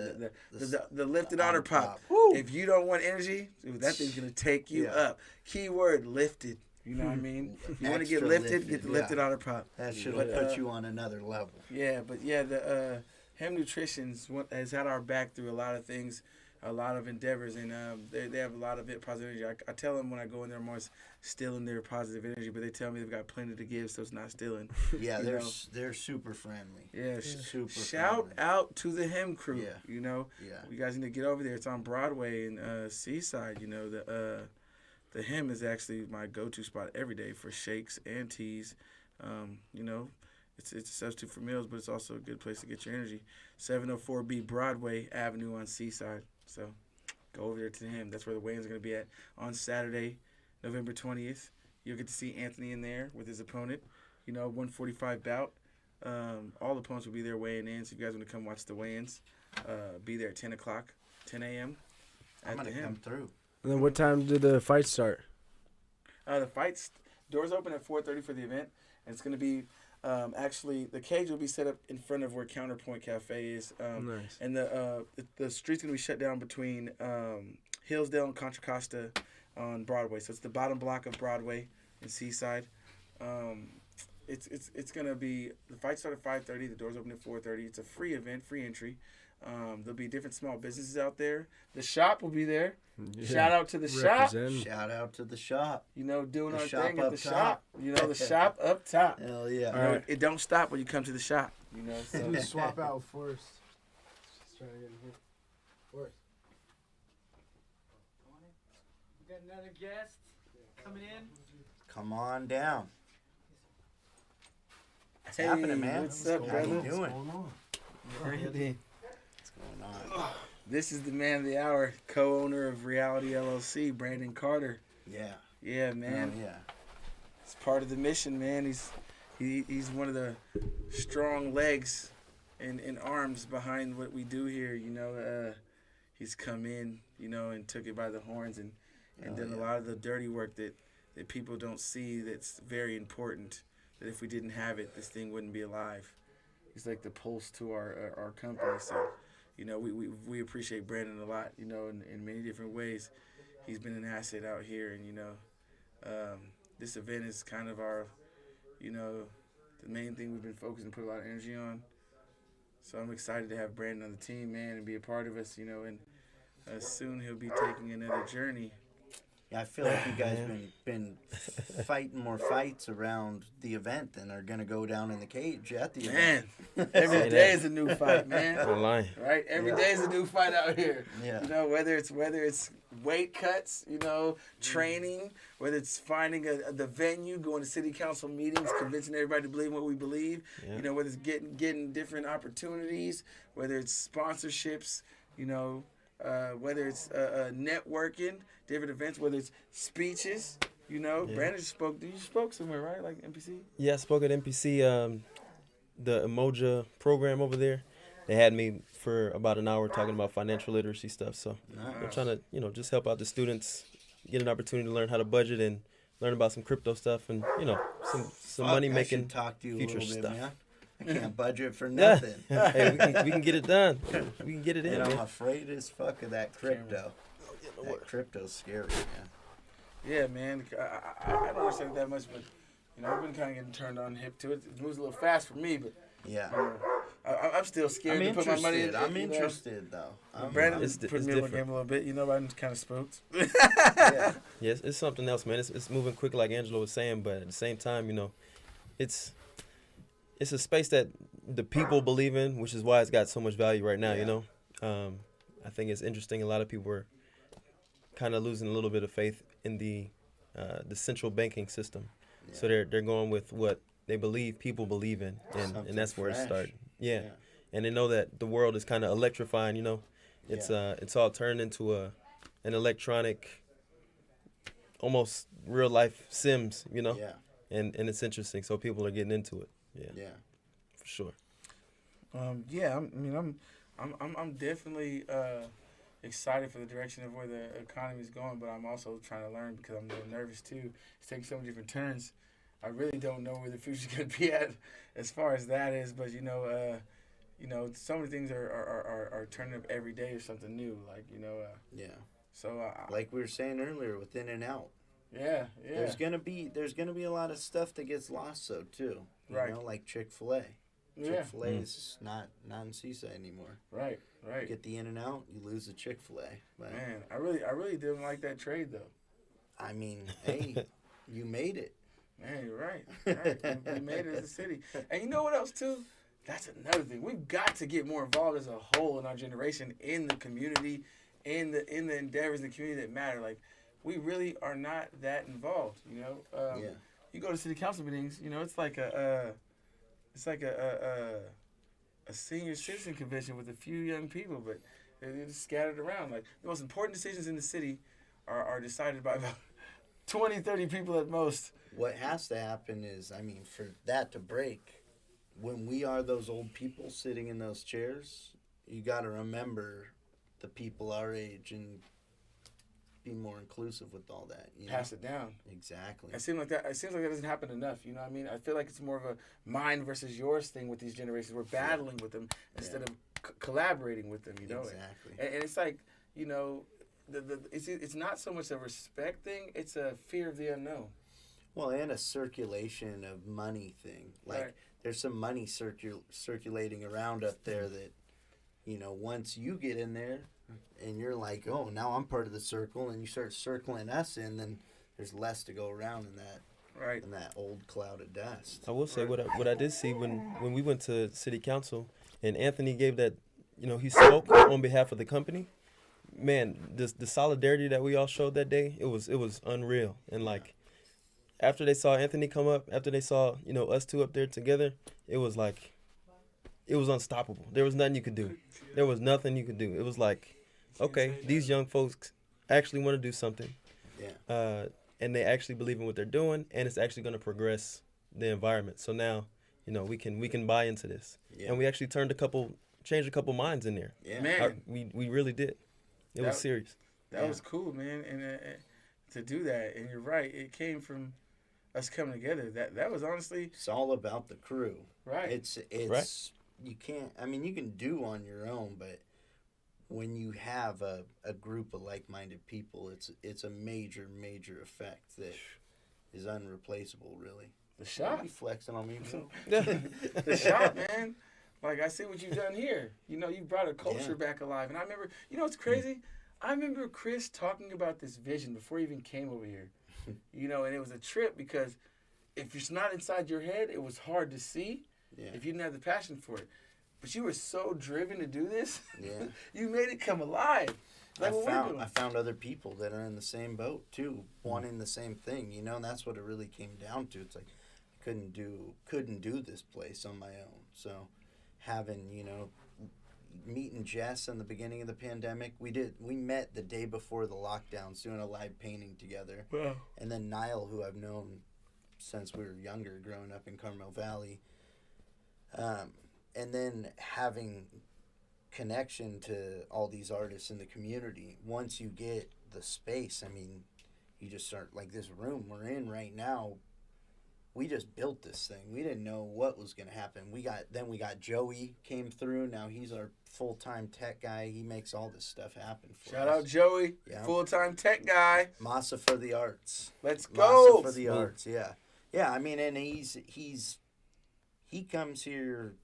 The lifted the otter top. pop. If you don't want energy, that thing's going to take you Yeah. up. Keyword, lifted. You know what I mean? You want to get Extra lifted, get the yeah. lifted otter pop. That should But, put you on another level. The Hem Nutrition's has had our back through a lot of things, a lot of endeavors, and they have a lot of positive energy. I tell them when I go in there, I'm always stealing their positive energy, but they tell me they've got plenty to give, so it's not stealing. Yeah, they're super friendly. Yeah, Super shout friendly. out to the Hem crew. Yeah. Yeah. You guys need to get over there. It's on Broadway in Seaside. The Hem is actually my go-to spot every day for shakes and teas. It's a substitute for meals, but it's also a good place to get your energy. 704B Broadway Avenue on Seaside. So go over there to the Hem. That's where the weigh-ins are going to be at on Saturday, November 20th. You'll get to see Anthony in there with his opponent. 145 bout. All the opponents will be there weighing in. So if you guys want to come watch the weigh-ins, be there at 10 o'clock, 10 a.m. I'm going to come through. And then what time did the fight start? The fights doors open at 4:30 for the event, and it's going to be actually the cage will be set up in front of where Counterpoint Cafe is, Nice. and the street's going to be shut down between Hillsdale and Contra Costa on Broadway. So it's the bottom block of Broadway in Seaside. It's going to be the fight start at 5:30. The doors open at 4:30. It's a free event, free entry. There'll be different small businesses out there. The shop will be there. Yeah. Shout out to the shop. Represent. Shout out to the shop. Doing The our shop thing at up the top. shop. The shop up top. Hell yeah. All right. It don't stop when you come to the shop. So Just swap out with Forrest. Just trying to get in here. Forrest. We got another guest coming in. Come on down. What's Hey, happening, man? what's up, How you brother? doing? What's going on? What's going on? This is the man of the hour, co-owner of R.E.A.L.I.T.Y LLC, Brandon Carter. Yeah. Yeah, man. Oh, yeah. It's part of the mission, man. He's one of the strong legs and arms behind what we do here. He's come in, and took it by the horns and Oh, done a yeah. lot of the dirty work that people don't see. That's very important. That if we didn't have it, this thing wouldn't be alive. He's like the pulse to our company. So, we appreciate Brandon a lot. In many different ways, he's been an asset out here, and this event is kind of our, the main thing we've been focusing and put a lot of energy on. So I'm excited to have Brandon on the team, man, and be a part of us, and soon he'll be taking another journey. Yeah, I feel like you guys Yeah. been fighting more fights around the event than are gonna go down in the cage at the Man, event. every Say day that. is a new fight, man. I'm lying. Right? Every Yeah. day is a new fight out here. Yeah. You know, whether it's weight cuts, you know, training, whether it's finding the venue, going to city council meetings, convincing everybody to believe in what we believe. Yeah. You know, whether it's getting different opportunities, whether it's sponsorships, you know, whether it's networking, different events, whether it's speeches. You know, Yeah. Brandon spoke. You spoke somewhere, right? Like NPC. Yeah, I spoke at NPC, the Emoja program over there. They had me for about an hour talking about financial literacy stuff. So I'm trying to, just help out the students get an opportunity to learn how to budget and learn about some crypto stuff and, some Fuck, money I making should talk to you future a little bit, stuff. man. I can't budget for Yeah. nothing. Hey, we can get it done. We can get it in, And I'm man. afraid as fuck of that crypto. That crypto's scary, man. Yeah, man. I don't understand it that much, but I've been kind of getting turned on hip to it. It moves a little fast for me, but Yeah. I'm still scared I'm to put my money in. interested. I'm you know. interested, though. Brandon It's put me in the different. game a little bit. You know, I'm kind of spooked. Yeah. Yes, it's something else, man. It's moving quick, like Angelo was saying, but at the same time, it's a space that the people believe in, which is why it's got so much value right now. Yeah. I think it's interesting. A lot of people are kind of losing a little bit of faith in the central banking system, so they're going with what they believe people believe in, and that's where it Something started. fresh. Yeah. And they know that the world is kind of electrifying. It's Yeah. it's all turned into an electronic, almost real life Sims. Yeah. And it's interesting. So people are getting into it. Yeah, Yeah. for sure. Yeah, I'm definitely excited for the direction of where the economy is going, but I'm also trying to learn because I'm a little nervous too. It's taking so many different turns. I really don't know where the future's going to be at as far as that is, but so many things are turning up every day or something new, Yeah. So Like we were saying earlier with In and Out. yeah. There's gonna be a lot of stuff that gets lost though too. You Right. know, like Chick-fil-A. Yeah. Chick-fil-A is not in Seaside anymore. Right. You get the In and Out, you lose the Chick-fil-A. But Man, I really didn't like that trade though. I mean, hey, you made it. Man, you're right. We made it as a city. And you know what else, too? That's another thing. We've got to get more involved as a whole in our generation, in the community, in the endeavors in the community that matter. Like, we really are not that involved, Yeah. You go to city council meetings, it's like a senior citizen convention with a few young people, but they're just scattered around. Like, the most important decisions in the city are decided by about 20, 30 people at most. What has to happen is, I mean, for that to break, when we are those old people sitting in those chairs, you got to remember the people our age and be more inclusive with all that. Pass it down. Exactly. It seems like that doesn't happen enough. You know what I mean? I feel like it's more of a mine versus yours thing with these generations. We're battling with them instead of collaborating with them. Exactly. And it's like it's not so much a respect thing; it's a fear of the unknown. Well, and a circulation of money thing. Like, Right. there's some money circulating around up there that, once you get in there and you're like, oh, now I'm part of the circle, and you start circling us in, then there's less to go around in that old cloud of dust. I will say what I did see when we went to city council and Anthony gave that, he spoke on behalf of the company. Man, the solidarity that we all showed that day, it was unreal. And like, after they saw Anthony come up, after they saw, us two up there together, it was like, it was unstoppable. There was nothing you could do. There was nothing you could do. It was like, okay, these young folks actually want to do something. Yeah. And they actually believe in what they're doing, and it's actually going to progress the environment. So now, we can buy into this. Yeah. And we actually changed a couple minds in there. Yeah. Man, We really did. It was serious. that was cool, man. And to do that, and you're right, it came from us coming together. That was honestly It's all about the crew. right. It's Right. You can't, I mean, you can do on your own, but when you have a group of like-minded people, it's a major effect that is unreplaceable, really. The shot. You flexing on me, bro? The shot, man. Like, I see what you've done here. You brought a culture back alive. And I remember, what's crazy? I remember Chris talking about this vision before he even came over here. You know, and it was a trip because if it's not inside your head, it was hard to see if you didn't have the passion for it. But you were so driven to do this. Yeah. You made it come alive. Like what we're doing. I found other people that are in the same boat too, wanting the same thing, you know, and that's what it really came down to. It's like I couldn't do this place on my own. So having, you know, meeting Jess in the beginning of the pandemic, we met the day before the lockdowns doing a live painting together. Wow. And then Niall, who I've known since we were younger, growing up in Carmel Valley. And then having connection to all these artists in the community. Once you get the space, I mean, you just start, like this room we're in right now, we just built this thing. We didn't know what was going to happen. We got Joey came through. Now he's our full-time tech guy. He makes all this stuff happen for us. Shout out Joey, full-time tech guy. Massa for the arts. Let's go. Massa for the arts, yeah. Yeah, I mean, and he comes here,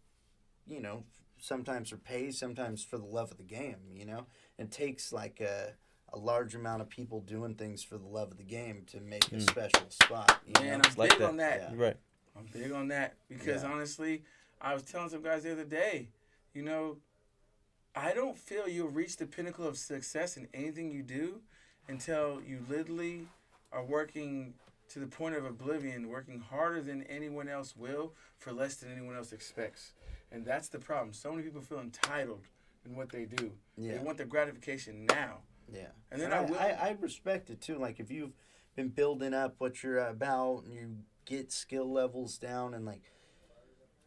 you know, sometimes for pay, sometimes for the love of the game, you know? It takes like a large amount of people doing things for the love of the game to make a special spot. Man, I'm big on that. Yeah. Right. I'm big on that because honestly, I was telling some guys the other day, you know, I don't feel you'll reach the pinnacle of success in anything you do until you literally are working to the point of oblivion, working harder than anyone else will for less than anyone else expects. And that's the problem. So many people feel entitled in what they do. Yeah. They want the gratification now. Yeah. And then I respect it too. Like if you've been building up what you're about and you get skill levels down and like,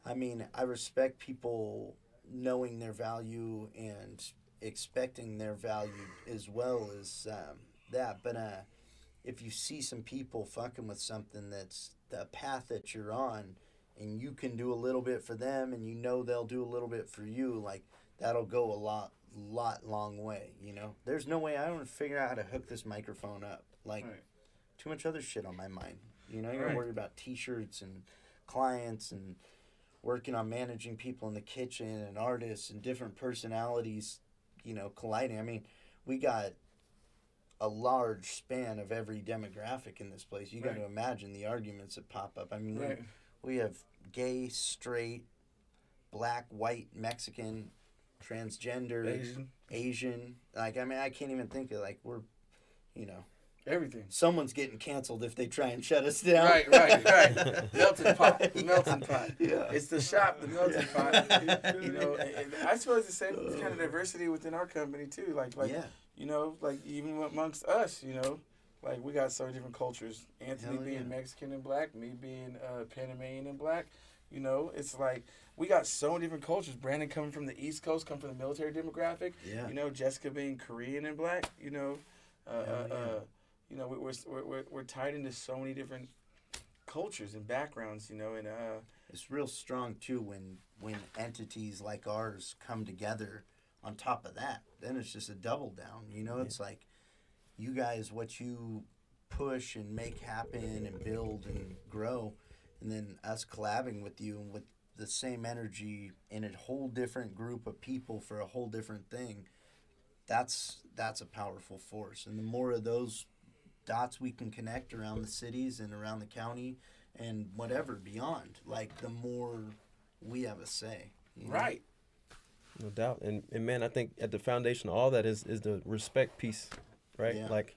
I mean, I respect people knowing their value and expecting their value as well as that. But if you see some people fucking with something that's the path that you're on and you can do a little bit for them and you know they'll do a little bit for you, like that'll go a long way, you know? There's no way I don't figure out how to hook this microphone up. Like, too much other shit on my mind. You know, you're worried about T-shirts and clients and working on managing people in the kitchen and artists and different personalities, you know, colliding. I mean, we got a large span of every demographic in this place. You got to imagine the arguments that pop up. I mean, we have gay, straight, black, white, Mexican, transgender, Asian. Like, I mean, I can't even think of, like, we're, you know. Everything. Someone's getting canceled if they try and shut us down. Right. Melting pot. The melting pot. Yeah. It's the shop, the melting pot. You know, and I suppose the same kind of diversity within our company, too. Like you know, like even amongst us, you know, like we got so many different cultures. Anthony being Mexican and black, me being Panamanian and black. You know, it's like we got so many different cultures. Brandon coming from the East Coast, coming from the military demographic. Yeah. You know, Jessica being Korean and black. You know, you know, we're tied into so many different cultures and backgrounds. You know, and it's real strong too when entities like ours come together. On top of that, then it's just a double down. You know, it's like you guys, what you push and make happen and build and grow, and then us collabing with you and with the same energy in a whole different group of people for a whole different thing. That's a powerful force, and the more of those dots we can connect around the cities and around the county and whatever beyond, like the more we have a say. You know? Right. No doubt. And man, I think at the foundation of all that is the respect piece, right? Yeah. Like,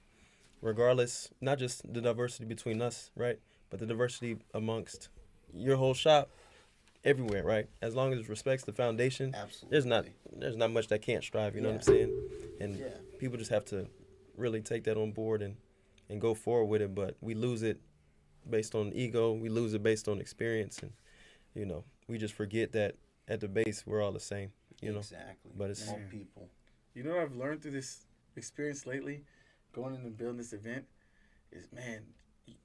regardless, not just the diversity between us, right? But the diversity amongst your whole shop, everywhere, right? As long as it respects the foundation, absolutely. There's not much that can't strive, you know what I'm saying? And people just have to really take that on board and go forward with it. But we lose it based on ego. We lose it based on experience. And, you know, we just forget that at the base, we're all the same. You know? Exactly. But it's all people. You know what I've learned through this experience lately, going in and building this event, is, man,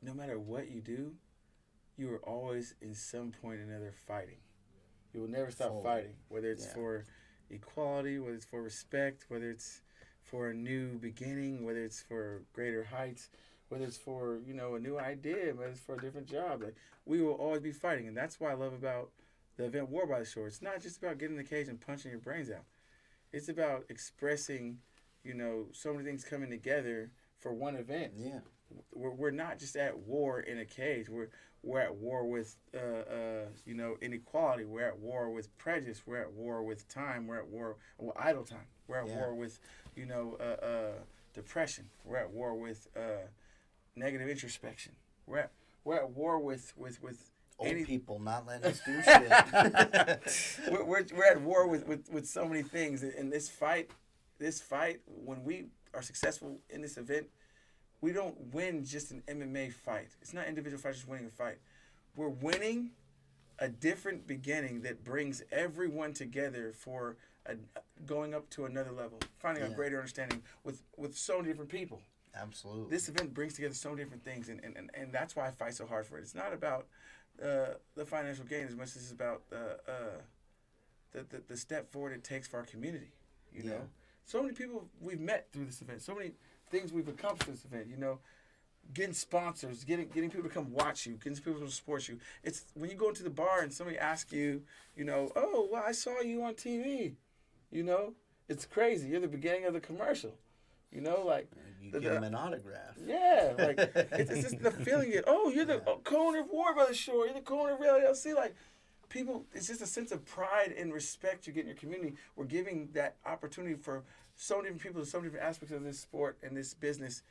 no matter what you do, you are always in some point or another fighting. You will never stop fighting, whether it's for equality, whether it's for respect, whether it's for a new beginning, whether it's for greater heights, whether it's for, you know, a new idea, whether it's for a different job. Like, we will always be fighting, and that's what I love about the event War by the Shore. It's not just about getting in the cage and punching your brains out. It's about expressing so many things coming together for one event. Yeah. We're not just at war in a cage. We're at war with inequality. We're at war with prejudice. We're at war with time. We're at war with idle time. We're at war with depression. We're at war with negative introspection. We're at war with Old people not letting us do shit. we're at war with so many things. And this fight, when we are successful in this event, we don't win just an MMA fight. It's not individual fights just winning a fight. We're winning a different beginning that brings everyone together for going up to another level, finding a greater understanding with so many different people. Absolutely. This event brings together so many different things, and that's why I fight so hard for it. It's not about the financial gain as much as it's about the step forward it takes for our community. You know, so many people we've met through this event, so many things we've accomplished through this event. Getting sponsors, getting people to come watch you, getting people to support you. It's when you go into the bar and somebody asks you, oh, well, I saw you on TV. It's crazy. You're the beginning of the commercial. You give them an autograph. Yeah, it's just the feeling. You're the co-owner of War Brothers Shore. You're the co-owner of R.E.A.L.I.T.Y. People, it's just a sense of pride and respect you get in your community. We're giving that opportunity for so many different people, so many different aspects of this sport and this business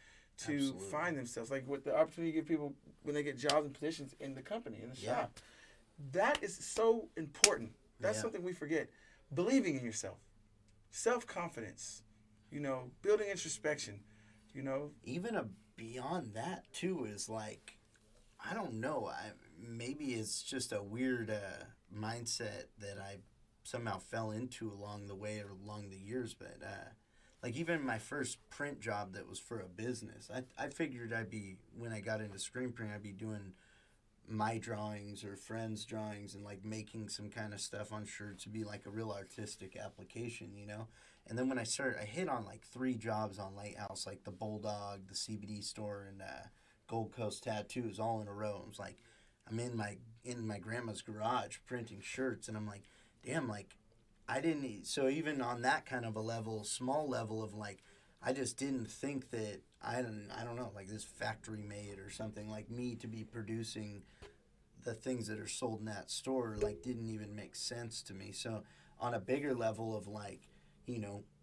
to find themselves. With the opportunity you give people when they get jobs and positions in the company, in the shop. That is so important. That's something we forget. Believing in yourself. Self-confidence. Building introspection. Even beyond that, too, is I don't know. Maybe it's just a weird mindset that I somehow fell into along the way or along the years. But even my first print job that was for a business, I figured when I got into screen print, I'd be doing my drawings or friends' drawings and making some kind of stuff on shirts to be a real artistic application, And then when I hit on 3 jobs on Lighthouse, the Bulldog, the CBD store, and Gold Coast Tattoos all in a row. It was I'm in my grandma's garage printing shirts, and I'm damn, I didn't. So even on that kind of a level, small level of I just didn't think that I don't know, this factory made or something me to be producing the things that are sold in that store didn't even make sense to me. So on a bigger level of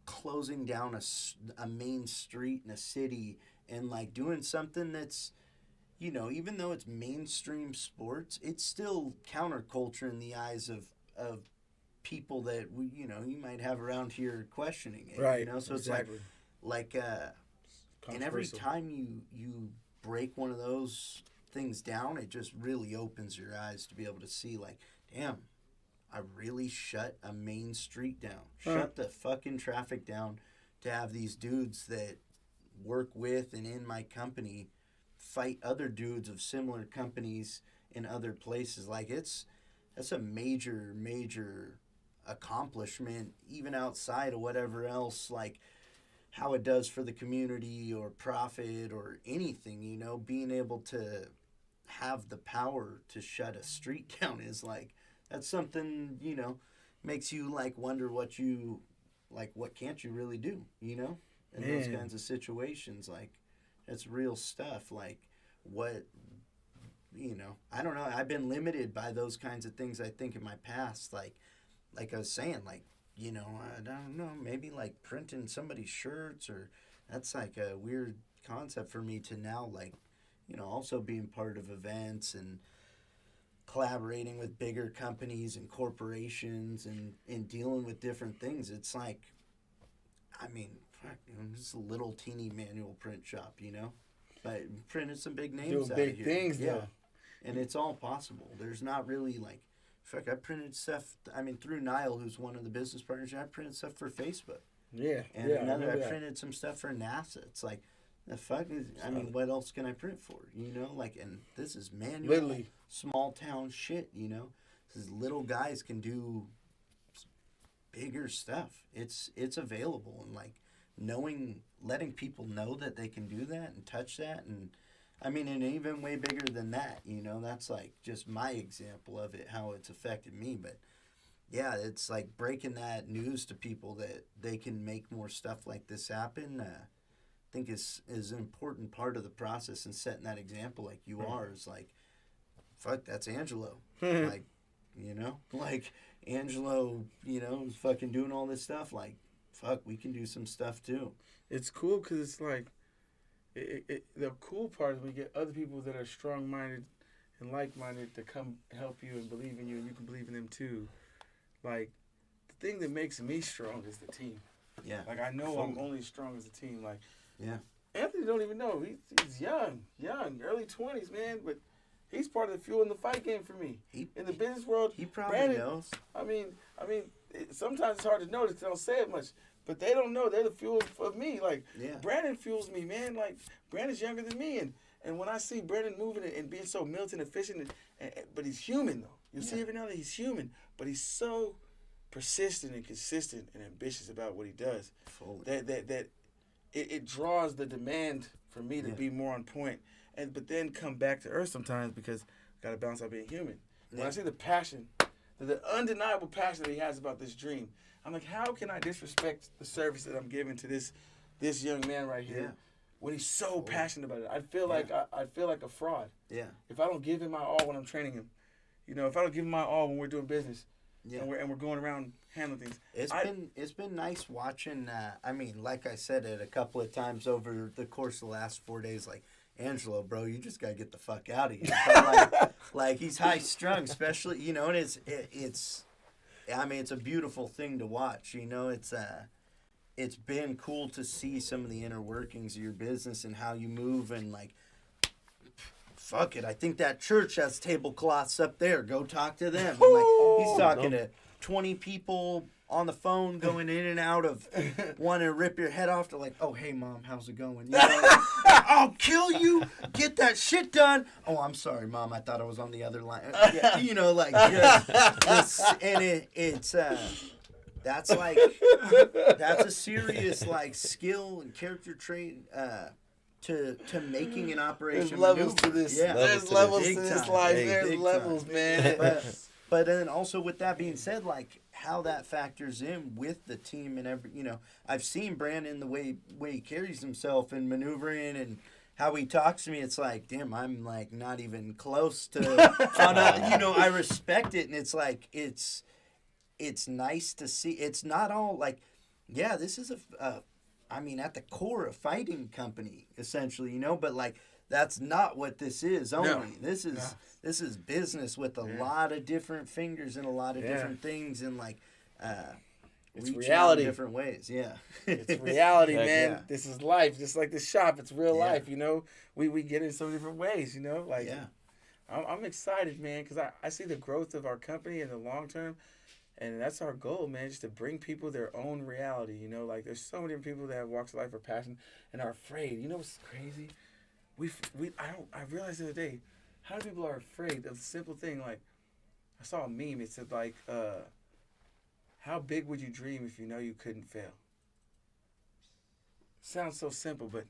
closing down a main street in a city and doing something that's even though it's mainstream sports, it's still counterculture in the eyes of people that you might have around here questioning it. Right. So exactly. And every time you break one of those things down, it just really opens your eyes to be able to see damn, I really shut a main street down. Shut the fucking traffic down to have these dudes that work with and in my company fight other dudes of similar companies in other places. That's a major accomplishment, even outside of whatever else, how it does for the community or profit or anything, being able to have the power to shut a street down is that's something, makes you wonder what can't you really do, in those kinds of situations. It's real stuff. What, I don't know. I've been limited by those kinds of things, I think, in my past. Like I was saying, I don't know, maybe printing somebody's shirts, or that's a weird concept for me to now, also being part of events and collaborating with bigger companies and corporations and dealing with different things. It's just a little teeny manual print shop, but printed some big names doing out big of here. things, though. And it's all possible. There's not really I printed stuff. Through Niall, who's one of the business partners, I printed stuff for Facebook. Yeah. And yeah, I printed some stuff for NASA. It's the fuck is, what else can I print for? And this is manual, Literally. small town shit, These little guys can do bigger stuff. It's available, and letting people know that they can do that and touch that, and and even way bigger than that, that's just my example of it, how it's affected me. But yeah, it's like breaking that news to people that they can make more stuff like this happen. I think is an important part of the process, and setting that example like you are is like, fuck, that's Angelo. Like, like Angelo, is fucking doing all this stuff. Like, fuck, we can do some stuff too. It's cool because it's like, the cool part is we get other people that are strong-minded and like-minded to come help you and believe in you, and you can believe in them too. Like, the thing that makes me strong is the team. Yeah. Like, I know I'm only strong as a team. Like, Yeah. Anthony don't even know. He's young, early 20s, man, but he's part of the fuel in the fight game for me. In the business world, He probably Brandon knows. I mean, sometimes it's hard to notice 'cause they don't say it much, but they don't know. They're the fuel of me. Like, Yeah. Brandon fuels me, man. Like, Brandon's younger than me, and when I see Brandon moving and being so militant, efficient, but he's human though. You see every now and then he's human, but he's so persistent and consistent and ambitious about what he does. Fully. That it draws the demand for me to be more on point, but then come back to earth sometimes because I gotta balance out being human. When I see the passion, the undeniable passion that he has about this dream, I'm like, how can I disrespect the service that I'm giving to this young man right here when he's so passionate about it? I feel like I feel like a fraud. Yeah. If I don't give him my all when I'm training him, if I don't give him my all when we're doing business, Yeah. and we're going around handling things. It's been nice watching. Like I said it a couple of times over the course of the last 4 days. Like, Angelo, bro, you just gotta get the fuck out of here. But like he's high strung, especially and it's a beautiful thing to watch. It's been cool to see some of the inner workings of your business and how you move and like. Fuck it, I think that church has tablecloths up there. Go talk to them. And like he's talking to 20 people on the phone going in and out of wanting to rip your head off to like, oh, hey, Mom, how's it going? I'll kill you. Get that shit done. Oh, I'm sorry, Mom. I thought I was on the other line. Yeah, that's a serious like skill and character trait to making an operation. There's levels maneuver. to this. Yeah. There's levels to Big this time. life. Big There's levels, time. man. But then also with that being said, like how that factors in with the team and I've seen Brandon the way he carries himself and maneuvering and how he talks to me. It's like, damn, I'm like not even close to. I respect it, and it's like it's nice to see. It's not all like, yeah, this is at the core, a fighting company essentially, but like. That's not what this is only. No. This is business with a lot of different fingers and a lot of different things and like it's reaching reality. out in different ways. Yeah. It's reality, Heck man. yeah. This is life. Just like the shop, it's real Yeah. life, We get it in so many different ways, Like Yeah. I'm excited, man, because I see the growth of our company in the long term. And that's our goal, man, just to bring people their own reality, Like there's so many different people that have walks of life or passion and are afraid. You know what's crazy? I realized the other day how many people are afraid of the simple thing. Like I saw a meme. It said like, how big would you dream if you know you couldn't fail? Sounds so simple, but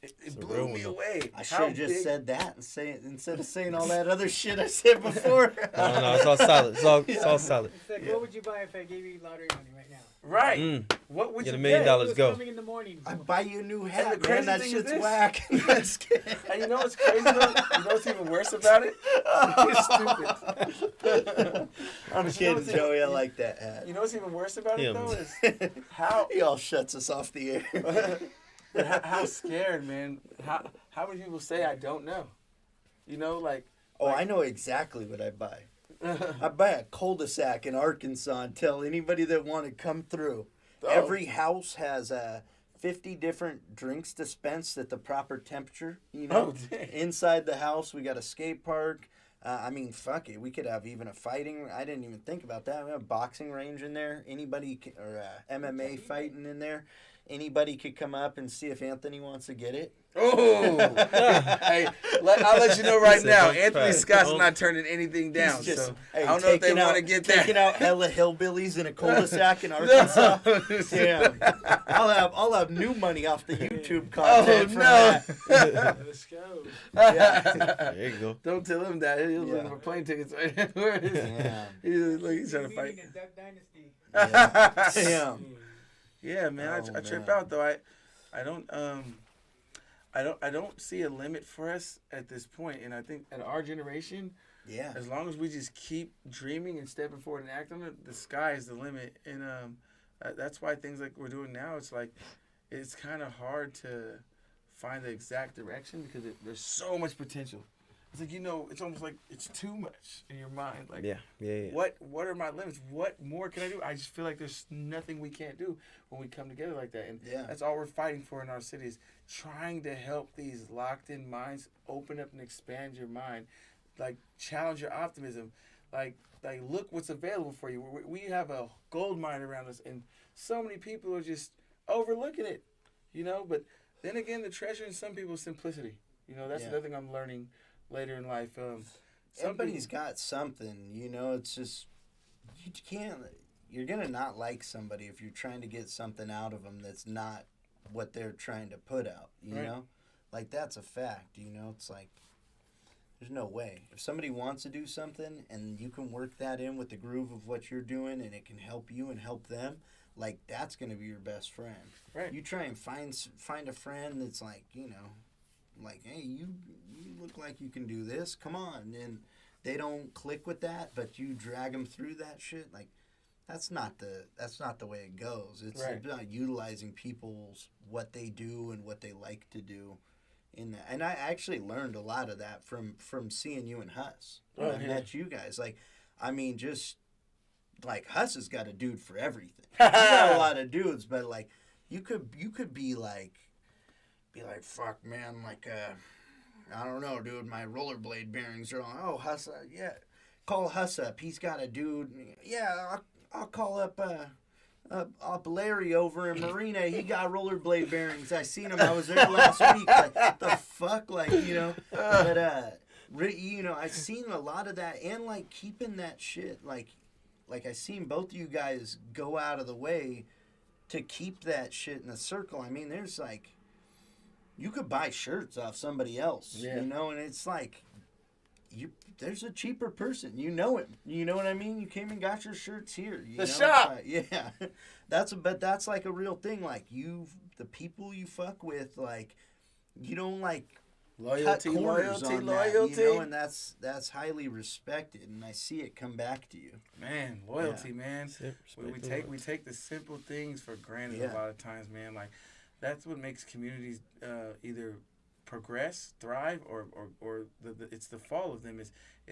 it blew me away. I should have just said that instead of saying all that other shit I said before. No, it's all solid. It's all solid. It's like, what would you buy if I gave you lottery money right now? Right. What would Get you $1 million. get? Let's Who's go. coming in the morning? I buy you a new hat, the man. crazy That thing is shit's this. whack. Just kidding. And you know what's crazy though? You know what's even worse about it? It's stupid. I'm kidding, Joey. I like that hat. You know what's even worse about it Him. though is how He all shuts us off the air. how scared, man. How many people say I don't know? Like. Oh, I know exactly what I buy. I buy a cul-de-sac in Arkansas and tell anybody that want to come through. Oh. Every house has 50 different drinks dispensed at the proper temperature. Oh, dang. Inside the house, we got a skate park. Fuck it. We could have even a fighting. I didn't even think about that. We have a boxing range in there. Anybody or MMA fighting in there. anybody could come up and see if Anthony wants to get it. Oh, hey, I'll let you know right Said now. don't Anthony try. Scott's Don't- not turning anything down. He's just, So hey, I don't know if they taking want out- to get taking that. out hella hillbillies in a cul-de-sac in Arkansas. Damn, I'll have new money off the YouTube content. from no. that. Let's go. Yeah. There you go. Don't tell him that. He was Yeah. looking for plane tickets. Where is Damn. he's trying to fight. Meeting a Duck Dynasty. Yeah. Damn. Yeah, man. Oh, I trip man. out though. I don't see a limit for us at this point, and I think at our generation, Yeah. as long as we just keep dreaming and stepping forward and acting on it, the sky is the limit. And that's why things like we're doing now, it's like it's kind of hard to find the exact direction because there's so much potential. It's like, it's almost like it's too much in your mind. Like, Yeah. what are my limits? What more can I do? I just feel like there's nothing we can't do when we come together like that. And Yeah. that's all we're fighting for in our cities, trying to help these locked in minds open up and expand your mind. Like, challenge your optimism. Like look what's available for you. We have a gold mine around us, and so many people are just overlooking it, But then again, the treasure in some people's simplicity. That's Yeah. another thing I'm learning later in life. Somebody's got something, it's just, you can't, you're going to not like somebody if you're trying to get something out of them that's not what they're trying to put out, you Right. know? Like, that's a fact, it's like, there's no way. If somebody wants to do something and you can work that in with the groove of what you're doing and it can help you and help them, like, that's going to be your best friend. Right. You try and find a friend that's like, like, hey, you look like you can do this. Come on. And they don't click with that, but you drag them through that shit. Like, that's not the way it goes. It's Right. about utilizing people's what they do and what they like to do in that. And I actually learned a lot of that from seeing you and Huss. When I met you guys. Like, I mean, just like Huss has got a dude for everything. You got a lot of dudes, but like you could be like fuck, man, like I don't know, dude, my rollerblade bearings are on. Oh, Huss, yeah, call Huss up. He's got a dude. Yeah, I'll call up Larry over in Marina. He got rollerblade bearings. I seen him. I was there last week. Like, the fuck, like, But I seen a lot of that, and like keeping that shit, like I seen both of you guys go out of the way to keep that shit in a circle. I mean, there's like, you could buy shirts off somebody else, and it's like, there's a cheaper person, it. You know what I mean? You came and got your shirts here. The shop. Like, yeah, but that's like a real thing. Like, the people you fuck with, like, you don't like Loyalty, cut corners loyalty, on loyalty. that, and that's highly respected, and I see it come back to you. Man, loyalty, man. We Respect we take the simple things for granted Yeah. a lot of times, man. Like, that's what makes communities either progress, thrive, or it's the fall of them is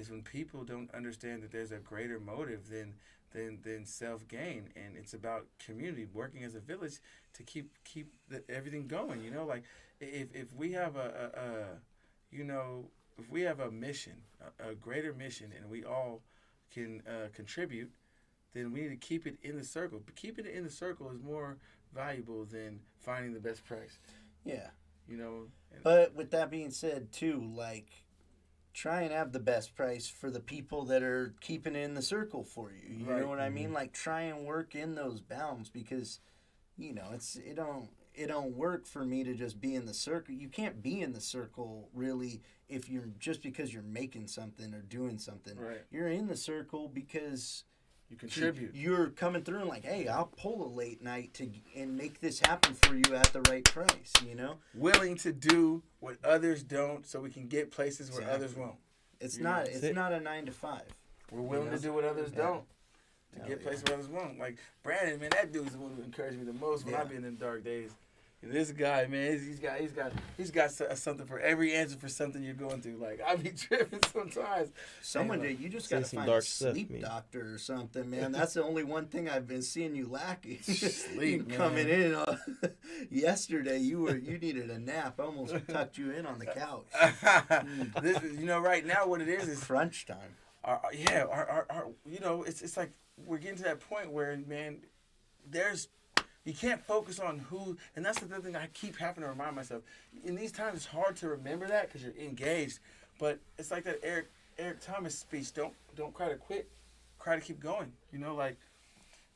when people don't understand that there's a greater motive than self gain, and it's about community working as a village to keep everything going. Like if we have if we have a mission, a greater mission, and we all can contribute, then we need to keep it in the circle. But keeping it in the circle is more valuable than finding the best price. Yeah. And But with that being said, too, like, try and have the best price for the people that are keeping it in the circle for you. You Right. know what I mean? Like, try and work in those bounds because, it don't work for me to just be in the circle. You can't be in the circle really if you're just because you're making something or doing something. Right. You're in the circle because you contribute. you're coming through and like, hey, I'll pull a late night and make this happen for you at the right price, Willing to do what others don't so we can get places where Exactly. others won't. It's You not know, it's not a 9 to 5. We're willing know? to do what others Yeah. don't. To Hell get yeah. places where others won't. Like Brandon, man, that dude's the one who encouraged me the most when Yeah. I've been in dark days. And this guy, man, he's got something for every answer for something you're going through. Like, I be tripping sometimes. Someone Anyway, did. You just say got to some find dark a stuff, sleep man. doctor or something, man. That's the only one thing I've been seeing you lacking. Sleep, You coming man. in yesterday. You needed a nap. I almost tucked you in on the couch. This is, right now what it is Crunch time. our it's like we're getting to that point where, man, You can't focus on who, and that's the other thing I keep having to remind myself. In these times, it's hard to remember that because you're engaged. But it's like that Eric Thomas speech. Don't cry to quit, cry to keep going. You know, like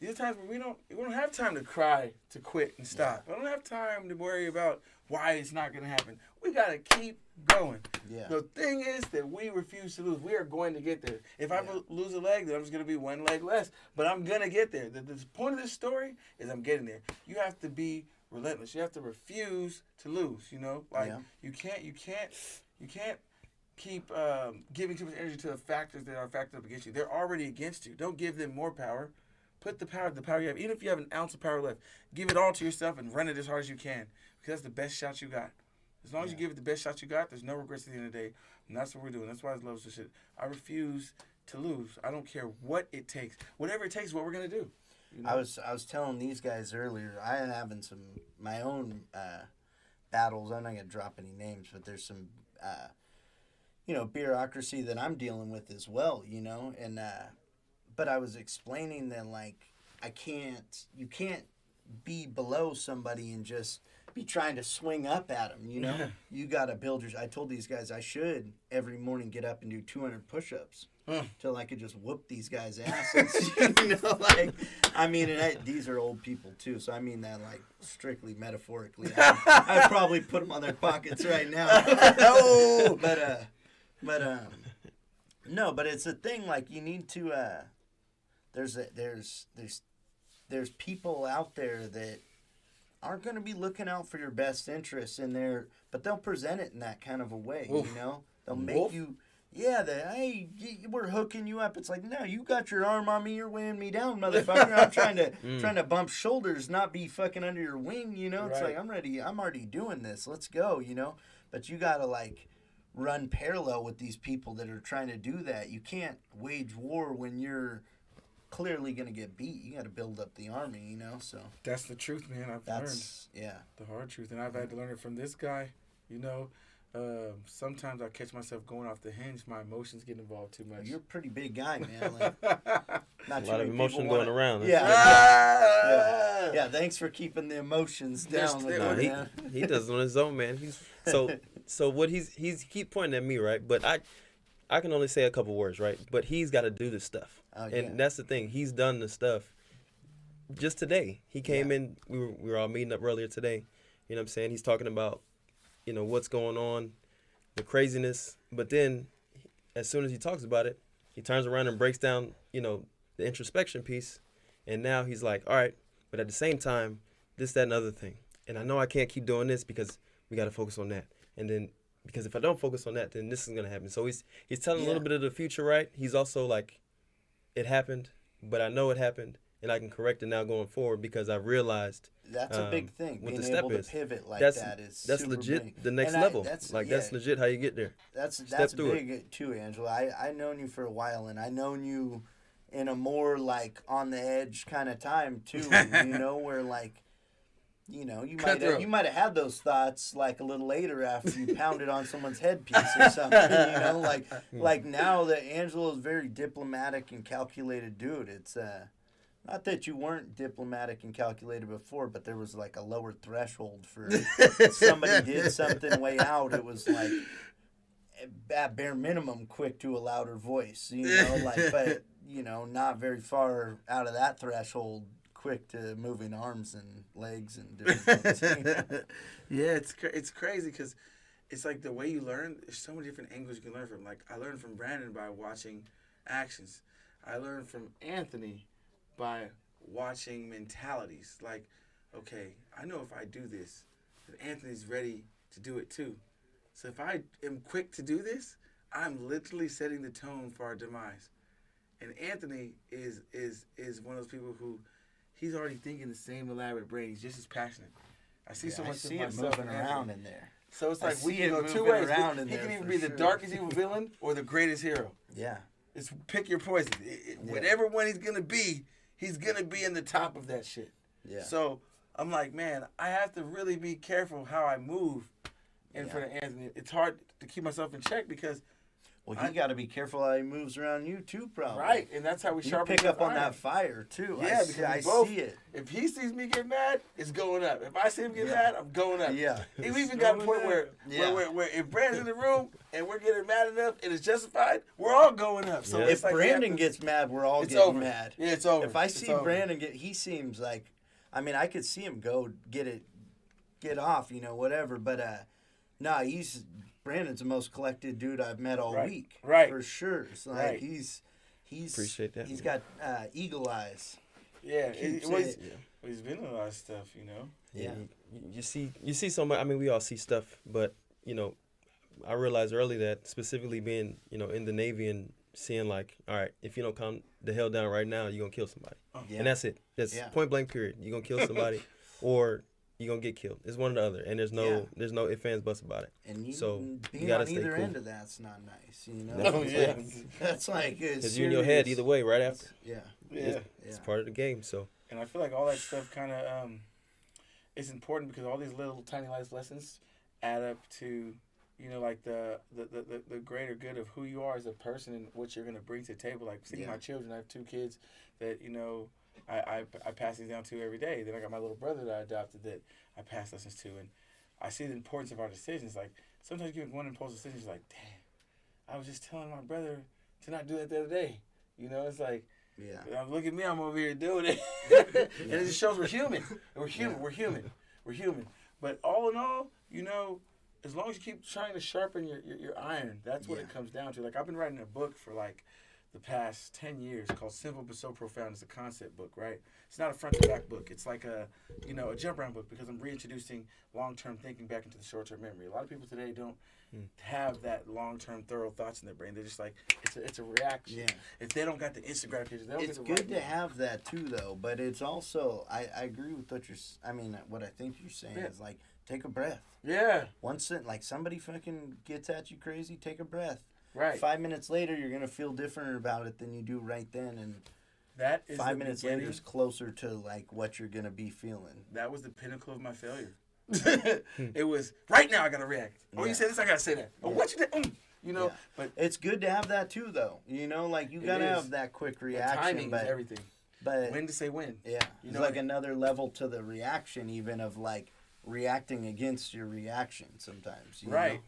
these are times where we don't have time to cry to quit and stop. I don't have time to worry about why it's not going to happen. We got to keep going. Yeah. The thing is that we refuse to lose. We are going to get there. If I lose a leg, then I'm just going to be one leg less. But I'm going to get there. The point of this story is I'm getting there. You have to be relentless. You have to refuse to lose, you know? Like, you can't keep giving too much energy to the factors that are factored up against you. They're already against you. Don't give them more power. Put the power you have. Even if you have an ounce of power left, give it all to yourself and run it as hard as you can. Because that's the best shot you got. As long as you give it the best shot you got, there's no regrets at the end of the day. And that's what we're doing. That's why I love this shit. I refuse to lose. I don't care what it takes. Whatever it takes is what we're going to do. You know? I was telling these guys earlier, I am having my own battles. I'm not going to drop any names, but there's some, bureaucracy that I'm dealing with as well, you know? And, but I was explaining that, like, you can't be below somebody and just be trying to swing up at them, you know? You got to build I told these guys I should every morning get up and do 200 push-ups till I could just whoop these guys' asses, you know? Like, I mean, these are old people, too, so I mean that, like, strictly metaphorically. I probably put them on their pockets right now. No, but it's a thing, like, you need to, there's people out there that aren't going to be looking out for your best interests but they'll present it in that kind of a way, you know? They'll make you, hey, we're hooking you up. It's like, no, you got your arm on me, you're weighing me down, motherfucker. I'm trying to bump shoulders, not be fucking under your wing, you know? It's like, I'm already doing this. Let's go, you know? But you got to, like, run parallel with these people that are trying to do that. You can't wage war when you're clearly gonna get beat. You got to build up the army, you know. So that's the truth, man. I've learned the hard truth, and I've had to learn it from this guy. You know, sometimes I catch myself going off the hinge. My emotions get involved too much. You're a pretty big guy, man. Like, not a lot of emotion going around. Yeah. Thanks for keeping the emotions down. He does it on his own, man. So what he's keep pointing at me, right? But I can only say a couple words, right? But he's got to do this stuff. And that's the thing. He's done the stuff just today. He came in. We were all meeting up earlier today. You know what I'm saying? He's talking about, you know, what's going on, the craziness. But then as soon as he talks about it, he turns around and breaks down, you know, the introspection piece. And now he's like, all right, but at the same time, this, that, and other thing. And I know I can't keep doing this because we got to focus on that. And then because if I don't focus on that, then this is going to happen. So he's telling a little bit of the future, right? He's also like, it happened, but I know it happened, and I can correct it now going forward because I realized that's a big thing. What being the step able is. to pivot like that's super legit big. the next level. That's legit how you get there. That's big it too, Angelo. I've known you for a while, and I known you in a more like on the edge kind of time too. You know, where like, you know, you might have had those thoughts like a little later after you pounded on someone's headpiece or something. You know, like now that Angelo is very diplomatic and calculated dude. It's not that you weren't diplomatic and calculated before, but there was like a lower threshold for somebody did something way out. It was like at bare minimum quick to a louder voice. You know, like but you know not very far out of that threshold. Quick to moving arms and legs and different things. Yeah, it's crazy because it's like the way you learn. There's so many different angles you can learn from. Like I learned from Brandon by watching actions. I learned from Anthony by watching mentalities. Like, okay, I know if I do this, that Anthony's ready to do it too. So if I am quick to do this, I'm literally setting the tone for our demise. And Anthony is one of those people who. He's already thinking the same elaborate brain. He's just as passionate. I see so much I see it moving around in there. So it's like we can go two ways. He can either be the darkest evil villain or the greatest hero. Yeah. It's pick your poison. Whatever one he's gonna be in the top of that shit. Yeah. So I'm like, man, I have to really be careful how I move in front of Anthony. It's hard to keep myself in check because Well, he got to be careful how he moves around you too, probably. Right, and that's how we You sharpen pick up on iron. that fire too. Yeah, because I we both, see it. If he sees me get mad, it's going up. If I see him get mad, I'm going up. Yeah. We even got a point where if Brandon's in the room and we're getting mad enough and it's justified, we're all going up. So if Brandon gets mad, we're all getting mad. Yeah, it's over. If I see Brandon he seems like, I mean, I could see him go get off, whatever. But Brandon's the most collected dude I've met all week. Right. For sure. It's like he's appreciate that. He's got eagle eyes. Yeah. He's been in a lot of stuff, Yeah. You see so much. I mean, we all see stuff, but I realized early that specifically being in the Navy and seeing like, all right, if you don't calm the hell down right now, you're gonna kill somebody, and that's it. That's point blank. Period. You're gonna kill somebody, or you're gonna get killed. It's one or the other, and there's no ifs, ands, buts about it. And you being gotta on stay either cool. end of that's not nice, Oh, yeah. That's like because you're in your head either way right after. Yeah. It's part of the game. So. And I feel like all that stuff kind of is important because all these little tiny life lessons add up to, like the greater good of who you are as a person and what you're going to bring to the table. Like seeing my children, I have 2 kids that, I pass these down to every day. Then I got my little brother that I adopted that I pass lessons to. And I see the importance of our decisions. Like sometimes you make one impulsive decision, you're like, damn, I was just telling my brother to not do that the other day. It's like, look at me, I'm over here doing it. And it just shows we're human. We're human. But all in all, as long as you keep trying to sharpen your iron, that's what it comes down to. Like I've been writing a book for like the past 10 years called Simple But So Profound. It's a concept book, right? It's not a front to back book. It's like a jump around book because I'm reintroducing long-term thinking back into the short-term memory. A lot of people today don't have that long-term thorough thoughts in their brain. They're just like, it's a reaction. Yeah. If they don't got the instant gratification, they don't it's get the good to have that too, though. But it's also, I agree with what I think you're saying is like, take a breath. Yeah. Once like somebody fucking gets at you crazy, take a breath. Right. 5 minutes later, you're gonna feel different about it than you do right then, and that is 5 minutes later is closer to like what you're gonna be feeling. That was the pinnacle of my failure. It was right now I gotta react. Oh, you say this, I gotta say that. Oh, what you did? But it's good to have that too, though. Like you gotta have that quick reaction. Timing but is everything. But when to say when. Yeah, it's like another level to the reaction, even of like reacting against your reaction sometimes. Right,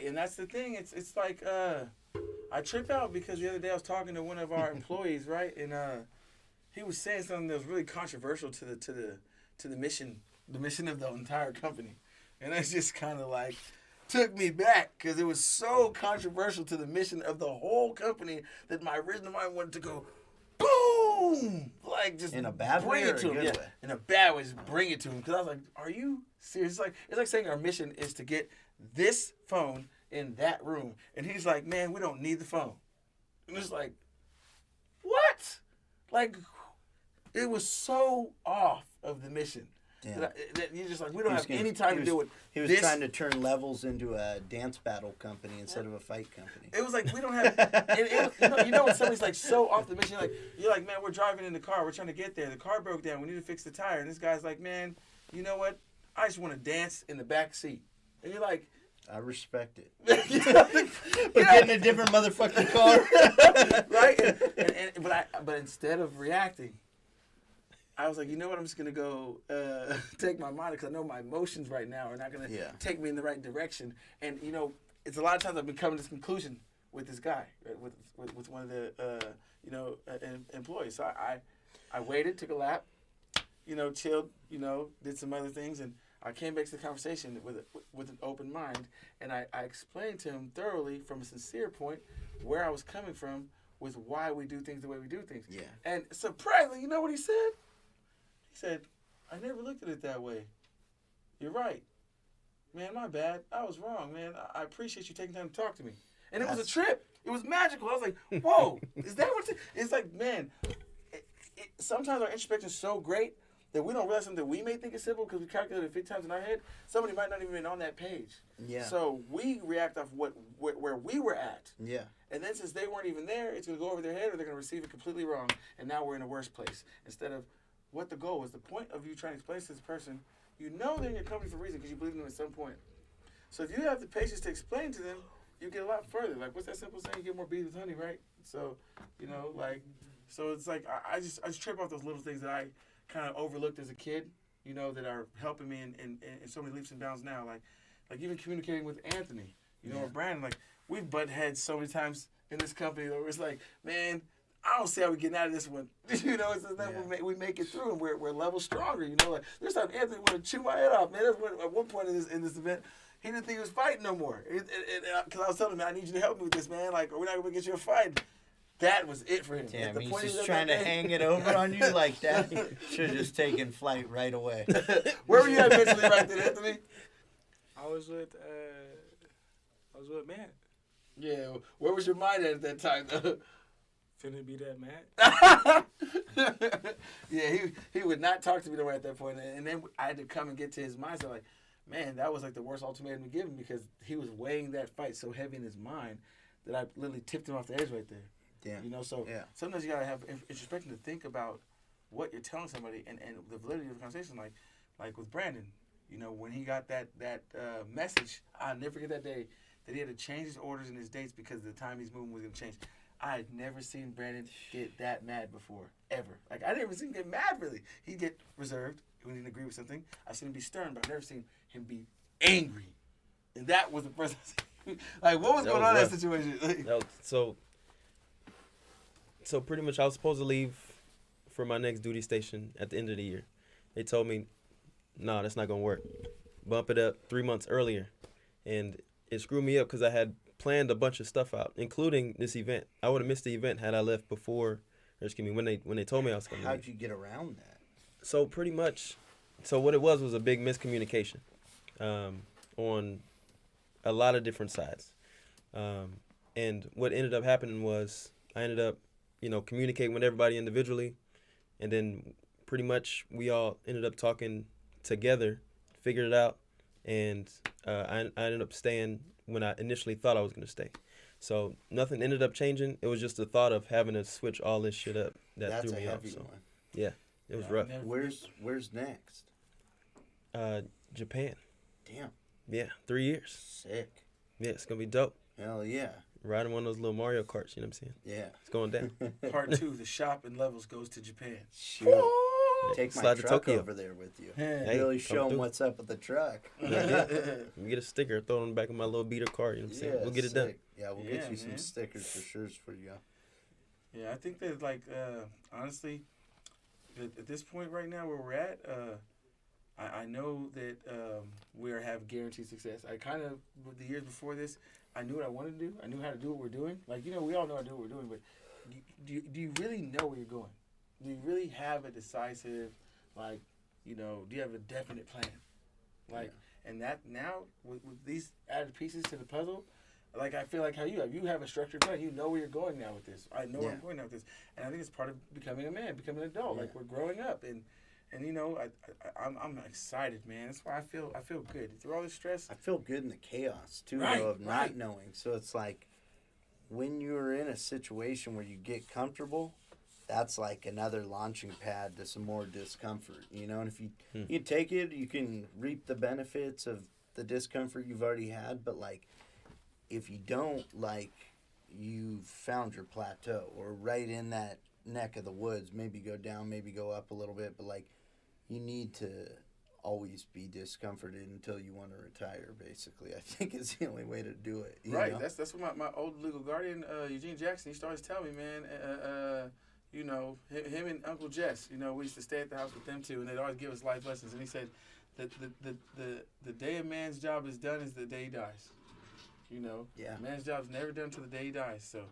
and that's the thing. It's like I trip out because the other day I was talking to one of our employees, right, and he was saying something that was really controversial to the mission of the entire company, and it's just kind of like took me back because it was so controversial to the mission of the whole company that my original mind wanted to go boom, like just in a bad way or a good way? In a bad way, just bring it to him because I was like, are you serious? It's like saying our mission is to get this phone in that room, and he's like, man, we don't need the phone, and it's like, what? Like, it was so off of the mission. That you're just like, we don't have any time to deal with He was trying to turn Levels into a dance battle company instead of a fight company. It was like, we don't have... you know when somebody's like so off the mission, you're like, man, we're driving in the car. We're trying to get there. The car broke down. We need to fix the tire. And this guy's like, man, you know what? I just want to dance in the back seat. And you're like... I respect it. But get in a different motherfucking car. Right? But instead of reacting... I was like, you know what? I'm just gonna go take my mind because I know my emotions right now are not gonna take me in the right direction. And it's a lot of times I've been coming to this conclusion with this guy, right? with one of the employees. So I waited, took a lap, chilled, did some other things, and I came back to the conversation with an open mind, and I explained to him thoroughly from a sincere point where I was coming from with why we do things the way we do things. Yeah. And surprisingly, you know what he said? He said, I never looked at it that way. You're right. Man, my bad. I was wrong, man. I appreciate you taking time to talk to me. And it was a trip. It was magical. I was like, whoa, is that what it's like, man, sometimes our introspection is so great that we don't realize something that we may think is simple because we calculated it 50 times in our head. Somebody might not even been on that page. Yeah. So we react off where we were at. Yeah. And then since they weren't even there, it's going to go over their head or they're going to receive it completely wrong. And now we're in a worse place. Instead of what the goal was, the point of you trying to explain to this person, they're in your company for a reason because you believe in them at some point. So if you have the patience to explain to them, you get a lot further. Like, what's that simple saying? You get more bees with honey, right? So, you know, like, so it's like I just trip off those little things that I kind of overlooked as a kid, you know, that are helping me in so many leaps and bounds now. Like even communicating with Anthony, you know, or Brandon. Like, we've butt heads so many times in this company where it's like, man, I don't see how we're getting out of this one. You know, it's that we make it through and we're level stronger. You know, like there's time Anthony wanted to chew my head off, man. That's when, at one point in this event, he didn't think he was fighting no more. Because I was telling him, man, I need you to help me with this, man. Like, we're not gonna get you a fight. That was it for him. Damn, he's just trying to hang it over on you like that. Should have just taken flight right away. Where were you at mentally right then, Anthony? I was with man. Yeah, where was your mind at that time, though? Finna be that mad. Yeah, he would not talk to me no more at that point. And then I had to come and get to his mindset, like, man, that was like the worst ultimatum to give him because he was weighing that fight so heavy in his mind that I literally tipped him off the edge right there. Damn. You know, so sometimes you gotta have introspection to think about what you're telling somebody and the validity of the conversation. Like with Brandon, you know, when he got that message, I'll never forget that day that he had to change his orders and his dates because the time he's moving was gonna change. I had never seen Brandon get that mad before, ever. Like, I never seen him get mad, really. He'd get reserved when he didn't agree with something. I've seen him be stern, but I've never seen him be angry. And that was the first time. Like, what was going on in that situation? So pretty much I was supposed to leave for my next duty station at the end of the year. They told me, nah, that's not going to work. Bump it up 3 months earlier. And it screwed me up because I had planned a bunch of stuff out, including this event. I would have missed the event had I left before, or excuse me, when they told me I was going to leave. How'd you get around that? So pretty much, so what it was a big miscommunication on a lot of different sides. And what ended up happening was I ended up, you know, communicating with everybody individually. And then pretty much we all ended up talking together, figured it out. And I ended up staying when I initially thought I was going to stay. So nothing ended up changing. It was just the thought of having to switch all this shit up that threw me off. So one. Yeah, it was rough. Where's next? Japan. Damn. Yeah, 3 years. Sick. Yeah, it's going to be dope. Hell yeah. Riding one of those little Mario Karts, you know what I'm saying? Yeah. It's going down. Part 2, the shop and levels goes to Japan. Shoot. Take my Slide to truck Tokyo. over there with you. Hey, really come show them through. what's up with the truck. Let me get a sticker, throw it on the back of my little beater car, you know what I'm saying? We'll get it done. sick. Yeah, we'll get you some stickers for sure for you. Yeah, I think that, like, honestly, at this point right now where we're at, I know that we have guaranteed success. I kind of, the years before this, I knew what I wanted to do. I knew how to do what we're doing. Like, you know, we all know how to do what we're doing, but do you really know where you're going? Do you really have a decisive, like, you know, do you have a definite plan? Like, and that now, with these added pieces to the puzzle, like, I feel like how you have a structured plan. You know where you're going now with this. I know where I'm going now with this. And I think it's part of becoming a man, becoming an adult. Like, we're growing up. And you know, I'm excited, man. That's why I feel good. Through all this stress. I feel good in the chaos, too, though, of not knowing. So it's like, when you're in a situation where you get comfortable, that's like another launching pad to some more discomfort, you know? And if you take it, you can reap the benefits of the discomfort you've already had. But, like, if you don't, like, you've found your plateau or right in that neck of the woods, maybe go down, maybe go up a little bit. But, like, you need to always be discomforted until you want to retire, basically. I think is the only way to do it. You know? That's what my old legal guardian, Eugene Jackson, he used to always tell me, man, you know, him and Uncle Jess, you know, we used to stay at the house with them too, and they'd always give us life lessons. And he said that the day a man's job is done is the day he dies. You know? Yeah. A man's job's never done until the day he dies. So,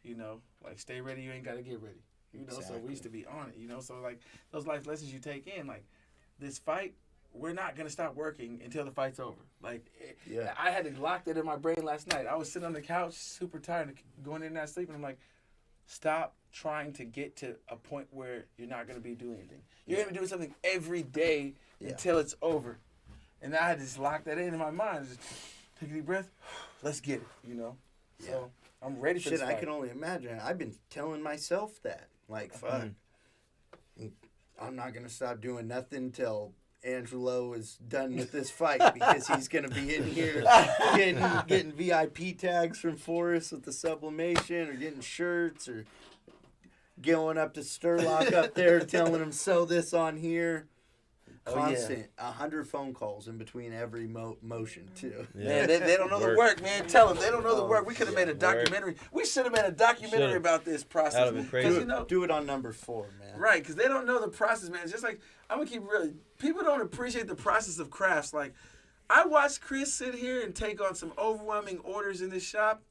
you know, like, stay ready, you ain't got to get ready. You know, so we used to be on it, you know? So, like, those life lessons you take in, like, this fight, we're not going to stop working until the fight's over. Like, I had to lock that in my brain last night. I was sitting on the couch, super tired, going in and out sleeping. I'm like, stop trying to get to a point where you're not going to be doing anything. You're going to be doing something every day until it's over. And I had to just lock that in my mind. Just take a deep breath. Let's get it, you know? Yeah. So I'm ready for this fight. I can only imagine. I've been telling myself that. Like, fuck. I'm not going to stop doing nothing until Angelo is done with this fight because he's gonna be in here getting VIP tags from Forrest with the sublimation, or getting shirts, or going up to Sturlock up there telling him sew this on here. Constant, 100 phone calls in between every motion too. Yeah. Man, they don't know the work, man. Tell them they don't know the work. We could have made a documentary. We should have made a documentary about this process. That would be crazy. Do it on number 4, man. Right, because they don't know the process, man. It's just like, I'm gonna keep it real. People don't appreciate the process of crafts. Like, I watched Chris sit here and take on some overwhelming orders in this shop.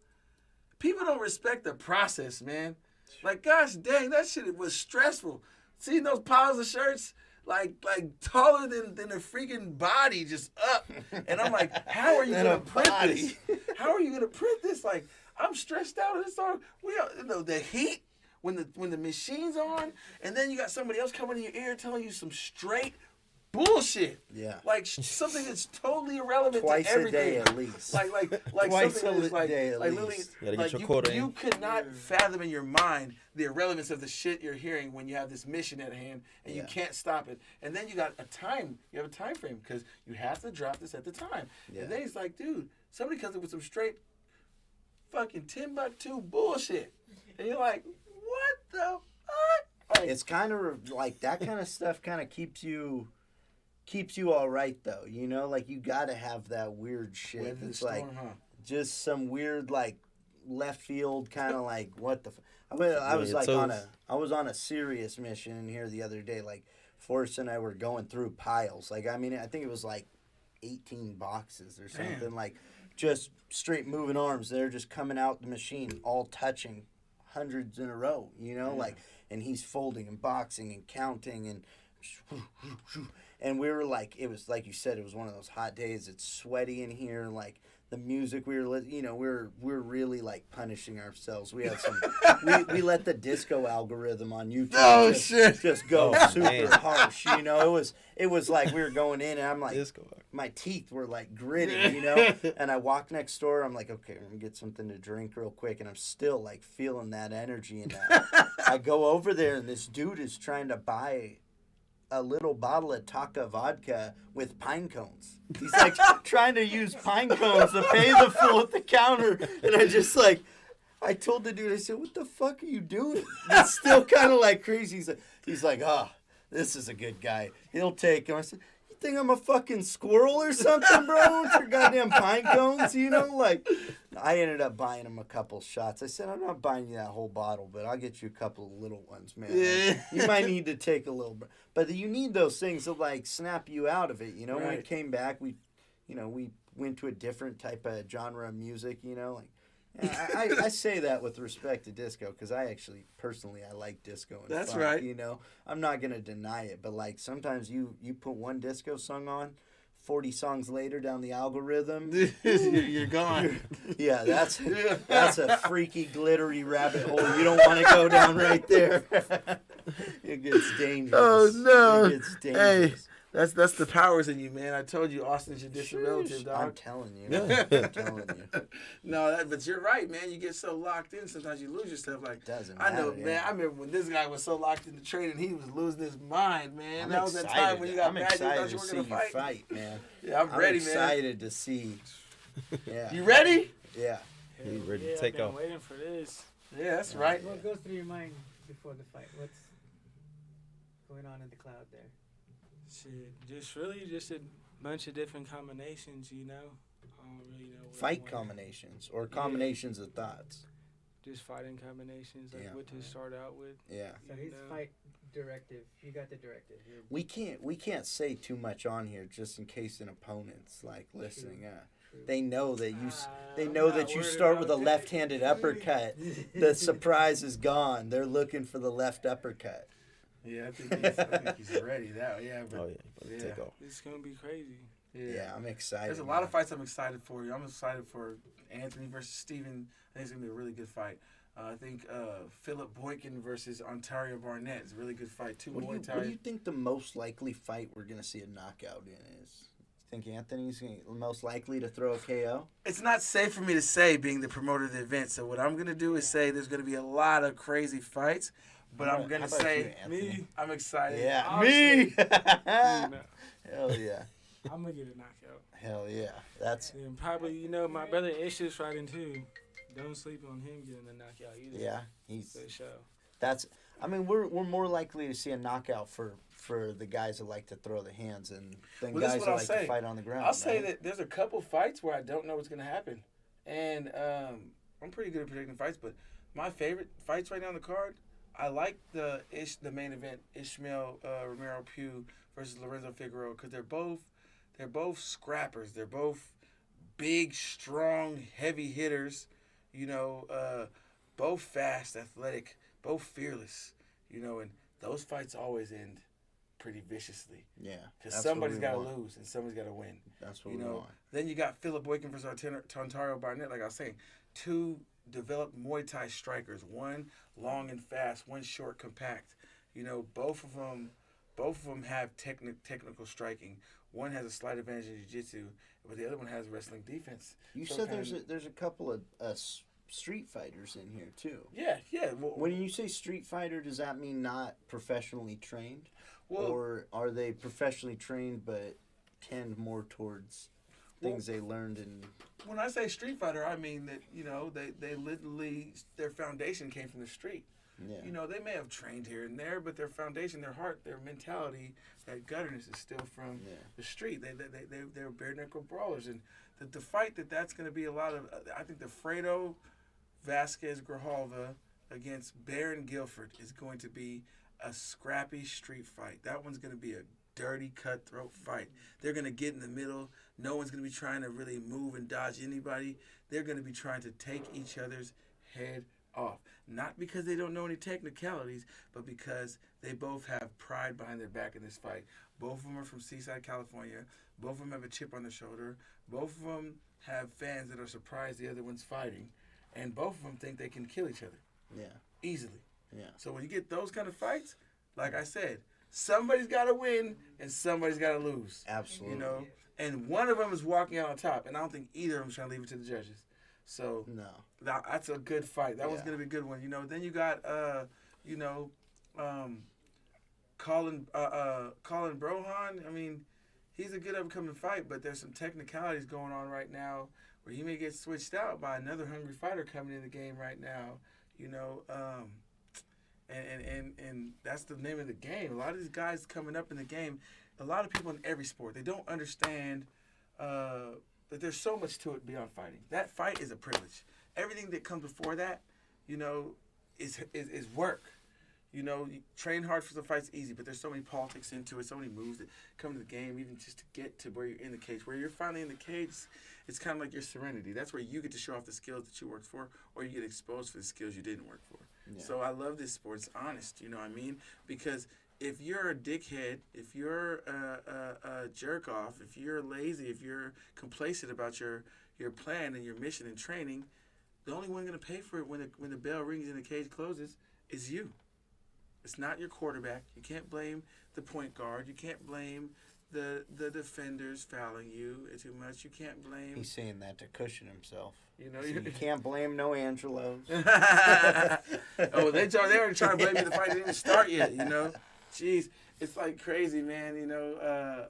People don't respect the process, man. Like, gosh dang, that shit was stressful. Seeing those piles of shirts. Like taller than a freaking body, just up, and I'm like, how are you gonna print this? How are you gonna print this? Like, I'm stressed out. It's all the heat when the machine's on, and then you got somebody else coming in your ear telling you some straight bullshit. Yeah. Like something that's totally irrelevant Twice to everything. a day at least. Like Twice something that's a day at literally, least. You gotta get your you, quota in. you could not fathom in your mind the irrelevance of the shit you're hearing when you have this mission at hand and you can't stop it. And then you have a time frame because you have to drop this at the time. Yeah. And then he's like, dude, somebody comes up with some straight fucking Timbuktu bullshit. And you're like, what the fuck? Like, It's kind of like that kind of stuff kind of keeps you all right though, you know, like you gotta have that weird shit. weather the It's storm, like huh? just some weird like left field kind of like what the. I was like I was on a serious mission in here the other day. Like Forrest and I were going through piles. Like I mean, I think it was like 18 boxes or something. Damn. Like just straight moving arms. They're just coming out the machine, all touching, hundreds in a row. You know, like and he's folding and boxing and counting and we were like, it was like you said, it was one of those hot days. It's sweaty in here. Like the music, we're really like punishing ourselves. We had some, we let the disco algorithm on YouTube just go super harsh. You know, it was like we were going in, and I'm like, my teeth were like gritting, you know. And I walk next door. I'm like, okay, I'm gonna get something to drink real quick, and I'm still like feeling that energy. And I go over there, and this dude is trying to buy a little bottle of Taka vodka with pine cones. He's like trying to use pine cones to pay the fool at the counter. And I told the dude, I said, what the fuck are you doing? It's still kind of like crazy. He's like, this is a good guy. He'll take him. I said, you think I'm a fucking squirrel or something, bro? With your goddamn pine cones, you know? Like, I ended up buying him a couple shots. I said, I'm not buying you that whole bottle, but I'll get you a couple of little ones, man. Yeah. You might need to take a little bit. But you need those things to, like, snap you out of it, you know? Right. When we came back, we went to a different type of genre of music, you know? Like, I say that with respect to disco because I actually, personally, I like disco and That's funk, right. You know? I'm not going to deny it, but, like, sometimes you put one disco song on, 40 songs later down the algorithm, you're gone. Yeah, that's a freaky, glittery rabbit hole you don't want to go down right there. It gets dangerous. Oh, no. It gets dangerous. Hey, that's the powers in you, man. I told you Austin's your distant relative, dog. I'm telling you. I'm telling you. No, but you're right, man. You get so locked in, sometimes you lose yourself. Like, doesn't I matter, know, man. I remember when this guy was so locked into training, he was losing his mind, man. That was that time when you got mad, you thought you were going to fight. Man. Yeah, I'm ready, man. I'm excited to see. Yeah. You ready? Yeah. He's ready to take off. I'm waiting for this. Yeah, that's right. What goes through your mind before the fight? What's going on in the cloud there? Shit, just a bunch of different combinations, you know. I don't really know. Fight combinations or combinations of thoughts. Just fighting combinations, like what to start out with. Yeah. So his fight directive, you got the directive. We can't say too much on here just in case an opponent's like listening. They know that you start with a left-handed uppercut. The surprise is gone. They're looking for the left uppercut. Yeah, I think he's ready now. Yeah, but take off. It's gonna be crazy. Yeah, I'm excited. There's a lot of fights I'm excited for. I'm excited for Anthony versus Steven. I think it's gonna be a really good fight. I think Philip Boykin versus Ontario Barnett is a really good fight too. What do you think the most likely fight we're gonna see a knockout in is? Think Anthony's most likely to throw a KO? It's not safe for me to say, being the promoter of the event. So what I'm going to do is say there's going to be a lot of crazy fights, but I'm going to say me. I'm excited. Yeah, me. Hell And probably, you know, my brother Ish is fighting too. Don't sleep on him getting a knockout either. Yeah, he's. For sure. That's. I mean, we're more likely to see a knockout for the guys that like to throw the hands than Well, this guys is that what like I'll to say. fight on the ground. I'll say right? that there's a couple fights where I don't know what's going to happen. And I'm pretty good at predicting fights, but my favorite fights right now on the card, I like the main event, Ishmael Romero Pugh versus Lorenzo Figueroa, because they're both scrappers. They're both big, strong, heavy hitters. You know, both fast, athletic, both fearless. You know, and those fights always end pretty viciously. Yeah, Because somebody's got to lose and somebody's got to win. That's what You we know, want. then you got Philip Boykin versus Tontario Barnett, like I was saying. Two developed Muay Thai strikers. One long and fast, one short, compact. You know, both of them have technical striking. One has a slight advantage in jiu-jitsu, but the other one has wrestling defense. You So said kinda- there's a couple of street fighters in here too. Yeah. Well, When you say street fighter, does that mean not professionally trained, well, or are they professionally trained but tend more towards things they learned in? when I say street fighter, I mean that, you know, they literally, their foundation came from the street. Yeah. You know, they may have trained here and there, but their foundation, their heart, their mentality, that gutterness is still from the street. They're bare knuckle brawlers, and the fight that's going to be a lot of. I think the Fredo Vasquez Grijalva against Baron Guilford is going to be a scrappy street fight. That one's going to be a dirty, cutthroat fight. They're going to get in the middle. No one's going to be trying to really move and dodge anybody. They're going to be trying to take each other's head off. Not because they don't know any technicalities, but because they both have pride behind their back in this fight. Both of them are from Seaside, California. Both of them have a chip on their shoulder. Both of them have fans that are surprised the other one's fighting. And both of them think they can kill each other. Yeah. Easily. Yeah. So when you get those kind of fights, like I said, somebody's got to win and somebody's got to lose. Absolutely. You know? And one of them is walking out on top. And I don't think either of them is trying to leave it to the judges. So No. that's a good fight. That one's Yeah. going to be a good one. You know, then you got, Colin Brohan. I mean, he's a good upcoming fight, but there's some technicalities going on right now where he may get switched out by another hungry fighter coming in the game right now. You know, and that's the name of the game. A lot of these guys coming up in the game, a lot of people in every sport, they don't understand that there's so much to it beyond fighting. That fight is a privilege. Everything that comes before that, you know, is work. You know, you train hard for the fight's easy, but there's so many politics into it, so many moves that come to the game, even just to get to where you're in the cage. Where you're finally in the cage, it's kind of like your serenity. That's where you get to show off the skills that you worked for, or you get exposed for the skills you didn't work for. Yeah. So I love this sport. It's honest, you know what I mean? Because if you're a dickhead, if you're a jerk off, if you're lazy, if you're complacent about your plan and your mission and training, the only one going to pay for it when the bell rings and the cage closes is you. It's not your quarterback. You can't blame the point guard. You can't blame the defenders fouling you too much. You can't blame. He's saying that to cushion himself. You know, So you can't blame no Angelos. Oh, they already trying to blame me. The fight didn't even start yet. You know, jeez, it's like crazy, man. You know,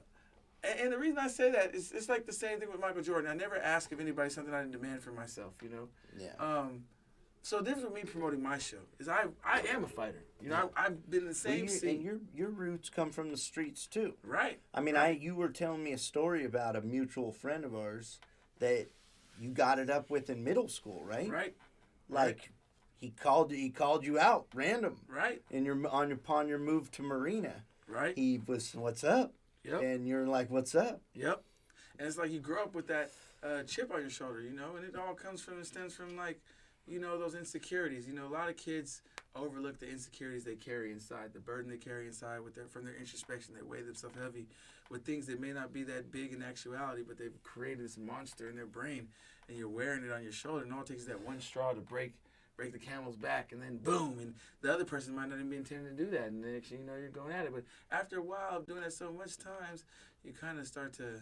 and the reason I say that is it's like the same thing with Michael Jordan. I never ask of anybody something I didn't demand for myself. You know. Yeah. So the difference with me promoting my show is I am a fighter. You know, I've been in the same seat. And your roots come from the streets too. Right. I mean, you were telling me a story about a mutual friend of ours that you got it up with in middle school, right? Right. Like he called you out random. Right. Upon your move to Marina. Right. He was, what's up? Yep. And you're like, what's up? Yep. And it's like you grow up with that chip on your shoulder, you know, and it all stems from like, you know, those insecurities. You know, a lot of kids overlook the insecurities they carry inside, the burden they carry inside from their introspection. They weigh themselves heavy with things that may not be that big in actuality, but they've created this monster in their brain, and you're wearing it on your shoulder. And all it takes is that one straw to break the camel's back, and then boom, and the other person might not even be intending to do that, and the next thing you know, you're going at it. But after a while of doing that so much times, you kind of start to,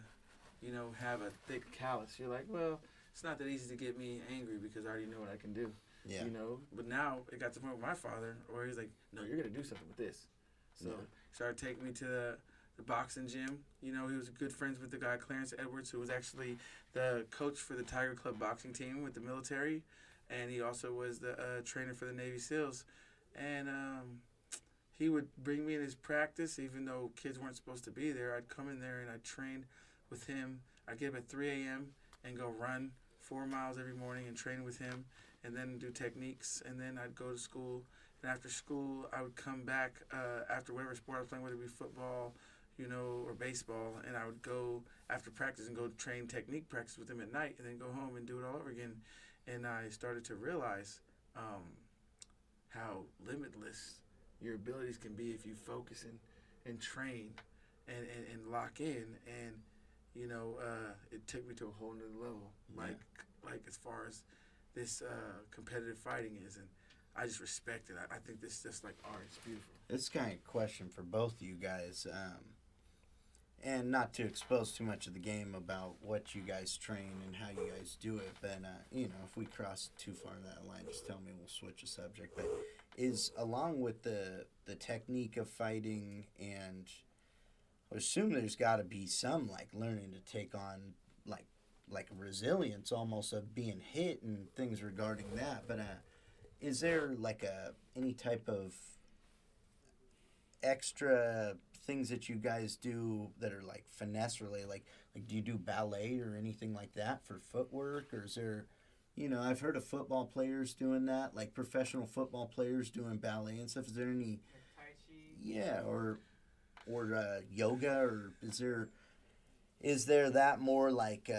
you know, have a thick callus. You're like, well, it's not that easy to get me angry because I already know what I can do. Yeah. You know, but now it got to the point with my father where he's like, no, you're going to do something with this. So he started taking me to the boxing gym. You know, he was good friends with the guy Clarence Edwards, who was actually the coach for the Tiger Club boxing team with the military, and he also was the trainer for the Navy SEALs. And he would bring me in his practice, even though kids weren't supposed to be there. I'd come in there and I'd train with him. I'd get up at 3 a.m. and go run 4 miles every morning and train with him, and then do techniques. And then I'd go to school. And after school, I would come back after whatever sport I was playing, whether it be football, you know, or baseball. And I would go after practice and go train technique practice with him at night, and then go home and do it all over again. And I started to realize how limitless your abilities can be if you focus and train and lock in. And, you know, it took me to a whole nother level, like as far as this competitive fighting is. And I just respect it. I think this is just like art. It's beautiful. It's kind of a question for both of you guys. And not to expose too much of the game about what you guys train and how you guys do it, but, you know, if we cross too far that line, just tell me, we'll switch the subject. But is along with the technique of fighting, and I assume there's got to be some, like, learning to take on, like resilience almost of being hit and things regarding that. But is there, like, any type of extra things that you guys do that are like finesse related, like do you do ballet or anything like that for footwork? Or is there, you know, I've heard of football players doing that, like professional football players doing ballet and stuff. Is there any Tai Chi? Yeah, or yoga, or is there that more like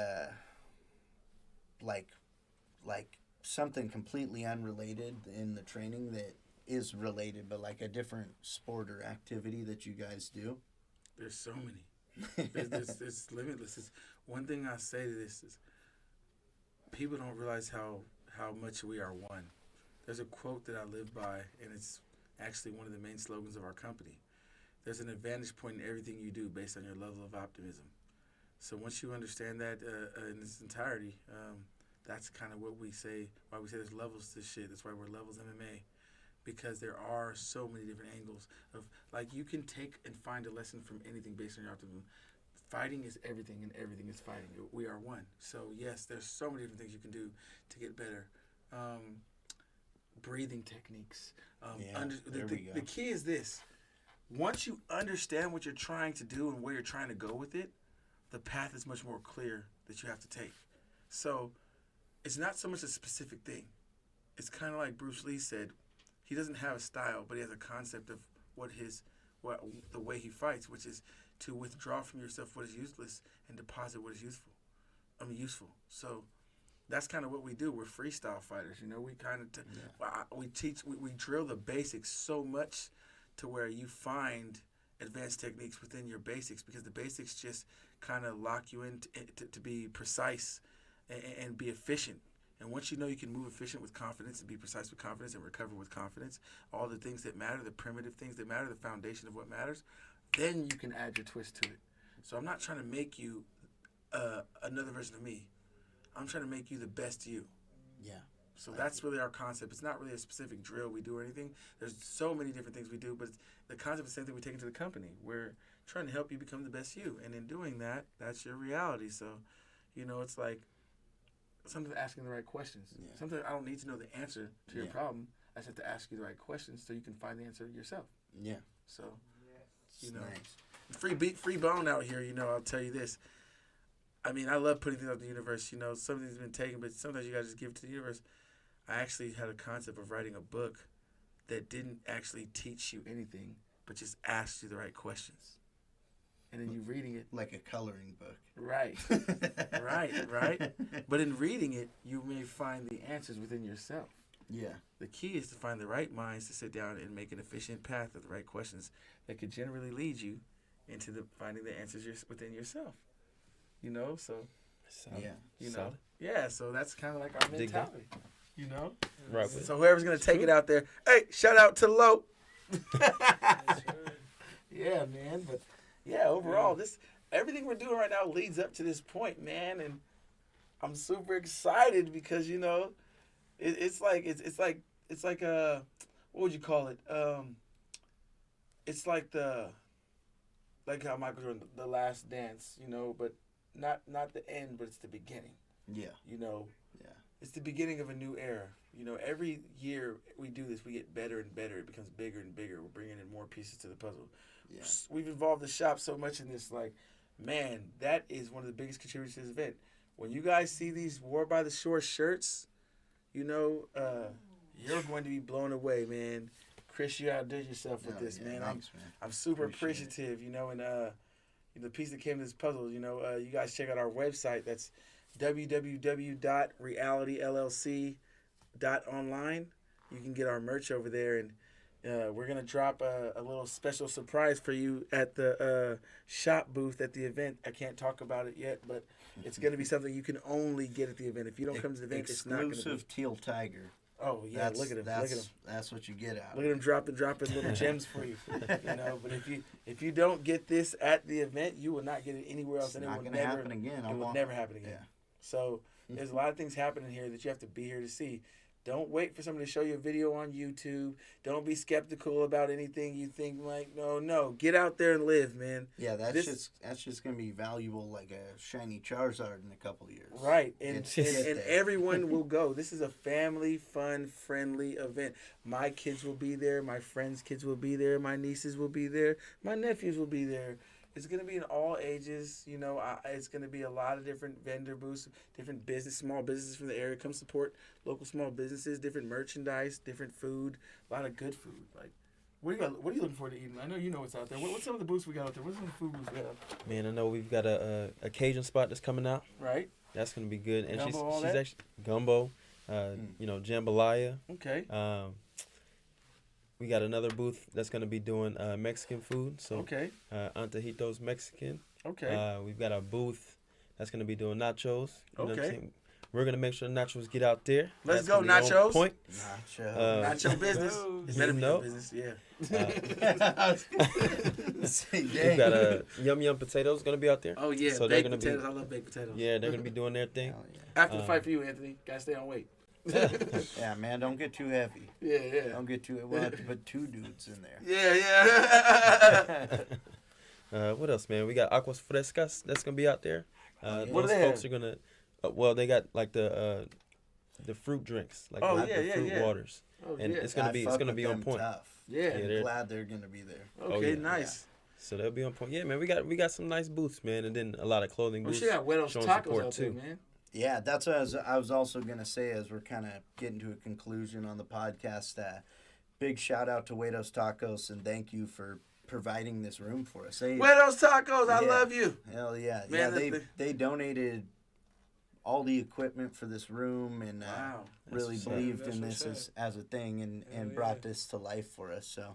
something completely unrelated in the training that is related, but like a different sport or activity that you guys do? There's so many. There's limitless. It's, one thing I say to this is, people don't realize how much we are one. There's a quote that I live by, and it's actually one of the main slogans of our company. There's an advantage point in everything you do based on your level of optimism. So once you understand that in its entirety, that's kind of what we say, why we say there's levels to shit. That's why we're Levels MMA. Because there are so many different angles of, like, you can take and find a lesson from anything based on your optimism. Fighting is everything, and everything is fighting. We are one. So yes, there's so many different things you can do to get better. Breathing techniques. The key is this: once you understand what you're trying to do and where you're trying to go with it, the path is much more clear that you have to take. So it's not so much a specific thing. It's kind of like Bruce Lee said. He doesn't have a style, but he has a concept of the way he fights, which is to withdraw from yourself what is useless and deposit what is useful. So that's kind of what we do. We're freestyle fighters. You know, we kind of we drill the basics so much to where you find advanced techniques within your basics, because the basics just kind of lock you in to be precise and be efficient. And once you know you can move efficient with confidence and be precise with confidence and recover with confidence, all the things that matter, the primitive things that matter, the foundation of what matters, then you can add your twist to it. So I'm not trying to make you another version of me. I'm trying to make you the best you. Yeah. So that's really our concept. It's not really a specific drill we do or anything. There's so many different things we do, but the concept is the same thing we take into the company. We're trying to help you become the best you. And in doing that, that's your reality. So, you know, it's like, sometimes asking the right questions. Yeah. Sometimes I don't need to know the answer to your problem. I just have to ask you the right questions so you can find the answer yourself. Yeah. So, you know, nice. Free bone out here. You know, I'll tell you this. I mean, I love putting things out in the universe. You know, something's been taken, but sometimes you gotta just give it to the universe. I actually had a concept of writing a book that didn't actually teach you anything, but just asked you the right questions. And then you reading it. Like a coloring book. Right. right. But in reading it, you may find the answers within yourself. Yeah. The key is to find the right minds to sit down and make an efficient path of the right questions that could generally lead you into finding the answers within yourself. You know, so. Solid. Yeah. You know. Solid. Yeah, so that's kind of like our mentality. You know? Right. So whoever's going to take it out there, hey, shout out to Lo. Yeah, man. But, yeah, overall, everything we're doing right now leads up to this point, man. And I'm super excited because, you know, it's like what would you call it? It's like the like how Michael Jordan, the last dance, you know, but not the end, but it's the beginning. Yeah. You know, Yeah. it's the beginning of a new era. You know, every year we do this, we get better and better. It becomes bigger and bigger. We're bringing in more pieces to the puzzle. Yeah. We've involved the shop so much in this. Like, man, that is one of the biggest contributors to this event. When you guys see these War by the Shore shirts, you know, you're going to be blown away, man. Chris, you outdid yourself with this, man. Thanks, man. I'm super Appreciate appreciative, you know, and the piece that came to this puzzle, you know, you guys check out our website. That's www.realityllc.online. You can get our merch over there, and we're gonna drop a little special surprise for you at the shop booth at the event. I can't talk about it yet, but it's gonna be something you can only get at the event. If you don't come to the event, it's not gonna be. Exclusive teal tiger. Oh yeah, look at him! Look at him! That's what you get out. Look at him dropping little gems for you. You know, but if you don't get this at the event, you will not get it anywhere else, It's and it not will gonna never happen again. It will never happen again. Yeah. So there's a lot of things happening here that you have to be here to see. Don't wait for somebody to show you a video on YouTube. Don't be skeptical about anything you think like, no. Get out there and live, man. Yeah, that's just gonna be valuable like a shiny Charizard in a couple of years. Right, and It's just and there. everyone will go. This is a family, fun, friendly event. My kids will be there. My friends' kids will be there. My nieces will be there. My nephews will be there. It's going to be in all ages. You know, it's going to be a lot of different vendor booths, different small businesses from the area. Come support local small businesses, different merchandise, different food, a lot of good food. Like, what are you looking forward to eating? I know you know what's out there. What's some of the booths we got out there? What's some of the food booths we got out there? Man, I know we've got a Cajun spot that's coming out. Right? That's gonna be good. And Gumbo, all she's that? actually gumbo, you know, jambalaya. Okay. We got another booth that's gonna be doing Mexican food. So Okay. Antojito's Mexican. Okay. We've got a booth that's gonna be doing nachos. You know what I'm Okay. saying? We're gonna make sure the nachos get out there. Let's That's go, gonna be on nachos. Point. Nacho. Nacho business. It better be No. your business, yeah. We've got Yum Yum Potatoes gonna be out there. Oh yeah, So they're baked gonna potatoes. be- I love baked potatoes. Yeah, they're gonna be doing their thing. Hell yeah. After the fight for you, Anthony, gotta stay on weight. Yeah, man, don't get too heavy. Yeah. Don't get too. We'll have to put two dudes in there. Yeah. What else, man? We got Aguas Frescas that's gonna be out there. yeah. What do Those they folks are gonna. Well, they got like the fruit drinks, like Oh, the yeah, fruit yeah. waters, Oh, and yeah. it's gonna I be fuck on with them point. Tough. Yeah. I'm they're- glad they're gonna be there. Okay, yeah. nice. So they'll be on point. Yeah, man, we got some nice booths, man, and then a lot of clothing We booths. should have Weddle's showing tacos support, out there, too. man. Yeah, that's what I was also gonna say as we're kind of getting to a conclusion on the podcast. Big shout out to Wedo's Tacos and thank you for providing this room for us. Weddle's tacos, I Yeah. love you. Hell yeah, Man, they donated all the equipment for this room and Wow. really what's up. believed That's in what's this as a thing and Hell brought yeah. this to life for us. So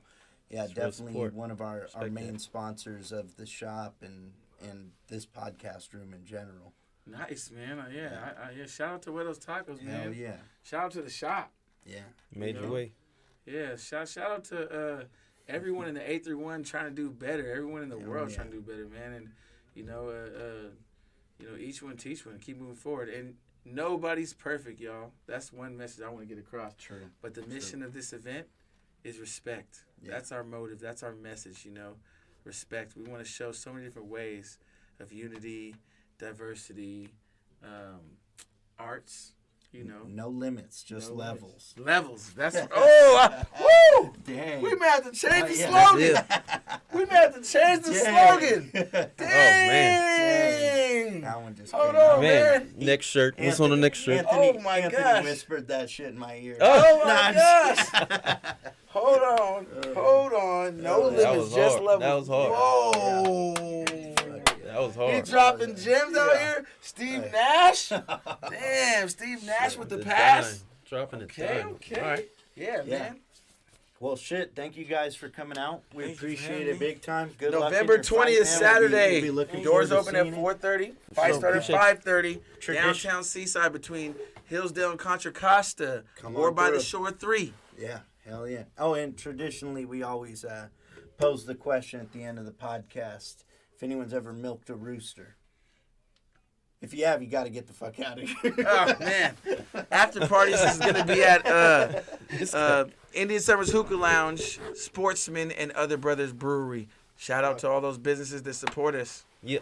yeah, It's real definitely support. one of our Respect main that. sponsors of the shop and this podcast room in general. Nice, man. Yeah. Shout out to Weddle's tacos, man. Hell yeah, Shout out to the shop. yeah. Major You know? way. Yeah. Shout out to everyone in the 831 trying to do better. Everyone in the Hell world yeah. trying to do better, man. And you know, each one teach one. Keep moving forward. And nobody's perfect, y'all. That's one message I want to get across. True. But the mission of this event is respect. Yeah. That's our motive. That's our message, you know. Respect. We want to show so many different ways of unity, diversity, arts, you know. No limits, just No limits. Levels. That's woo! Dang. We may have to change the Yeah. slogan. We may have to change the slogan. man. Dang. That one just Hold came on, out. Man, man. next shirt. What's on the next shirt? Oh, my Anthony gosh. whispered that shit in my ear. Oh my Nah, gosh. Hold on. No That limits, was just hard. levels. That was hard. Whoa. That was hard. He dropping gems out Yeah. here. Steve Hey. Nash. Damn, Steve Nash with the The pass. dime. Dropping Okay, the time. okay. All right. Yeah, Yeah. man. Well, shit. Thank you guys for coming out. We Thank you for appreciate having it me. big time. Good luck in November your fight, 20th, man. Saturday. We'll be looking Doors forward to open at seeing it. 4:30. Fight So start at appreciate- 5:30. Tradition- Downtown Seaside between Hillsdale and Contra Costa. Come War on by the through. Shore 3. Yeah, hell yeah. Oh, and traditionally, we always pose the question at the end of the podcast if anyone's ever milked a rooster. If you have, you got to get the fuck out of here. Oh, man. After parties is going to be at Indian Summers Hookah Lounge, Sportsman, and Other Brothers Brewery. Shout out to all those businesses that support us. Yep.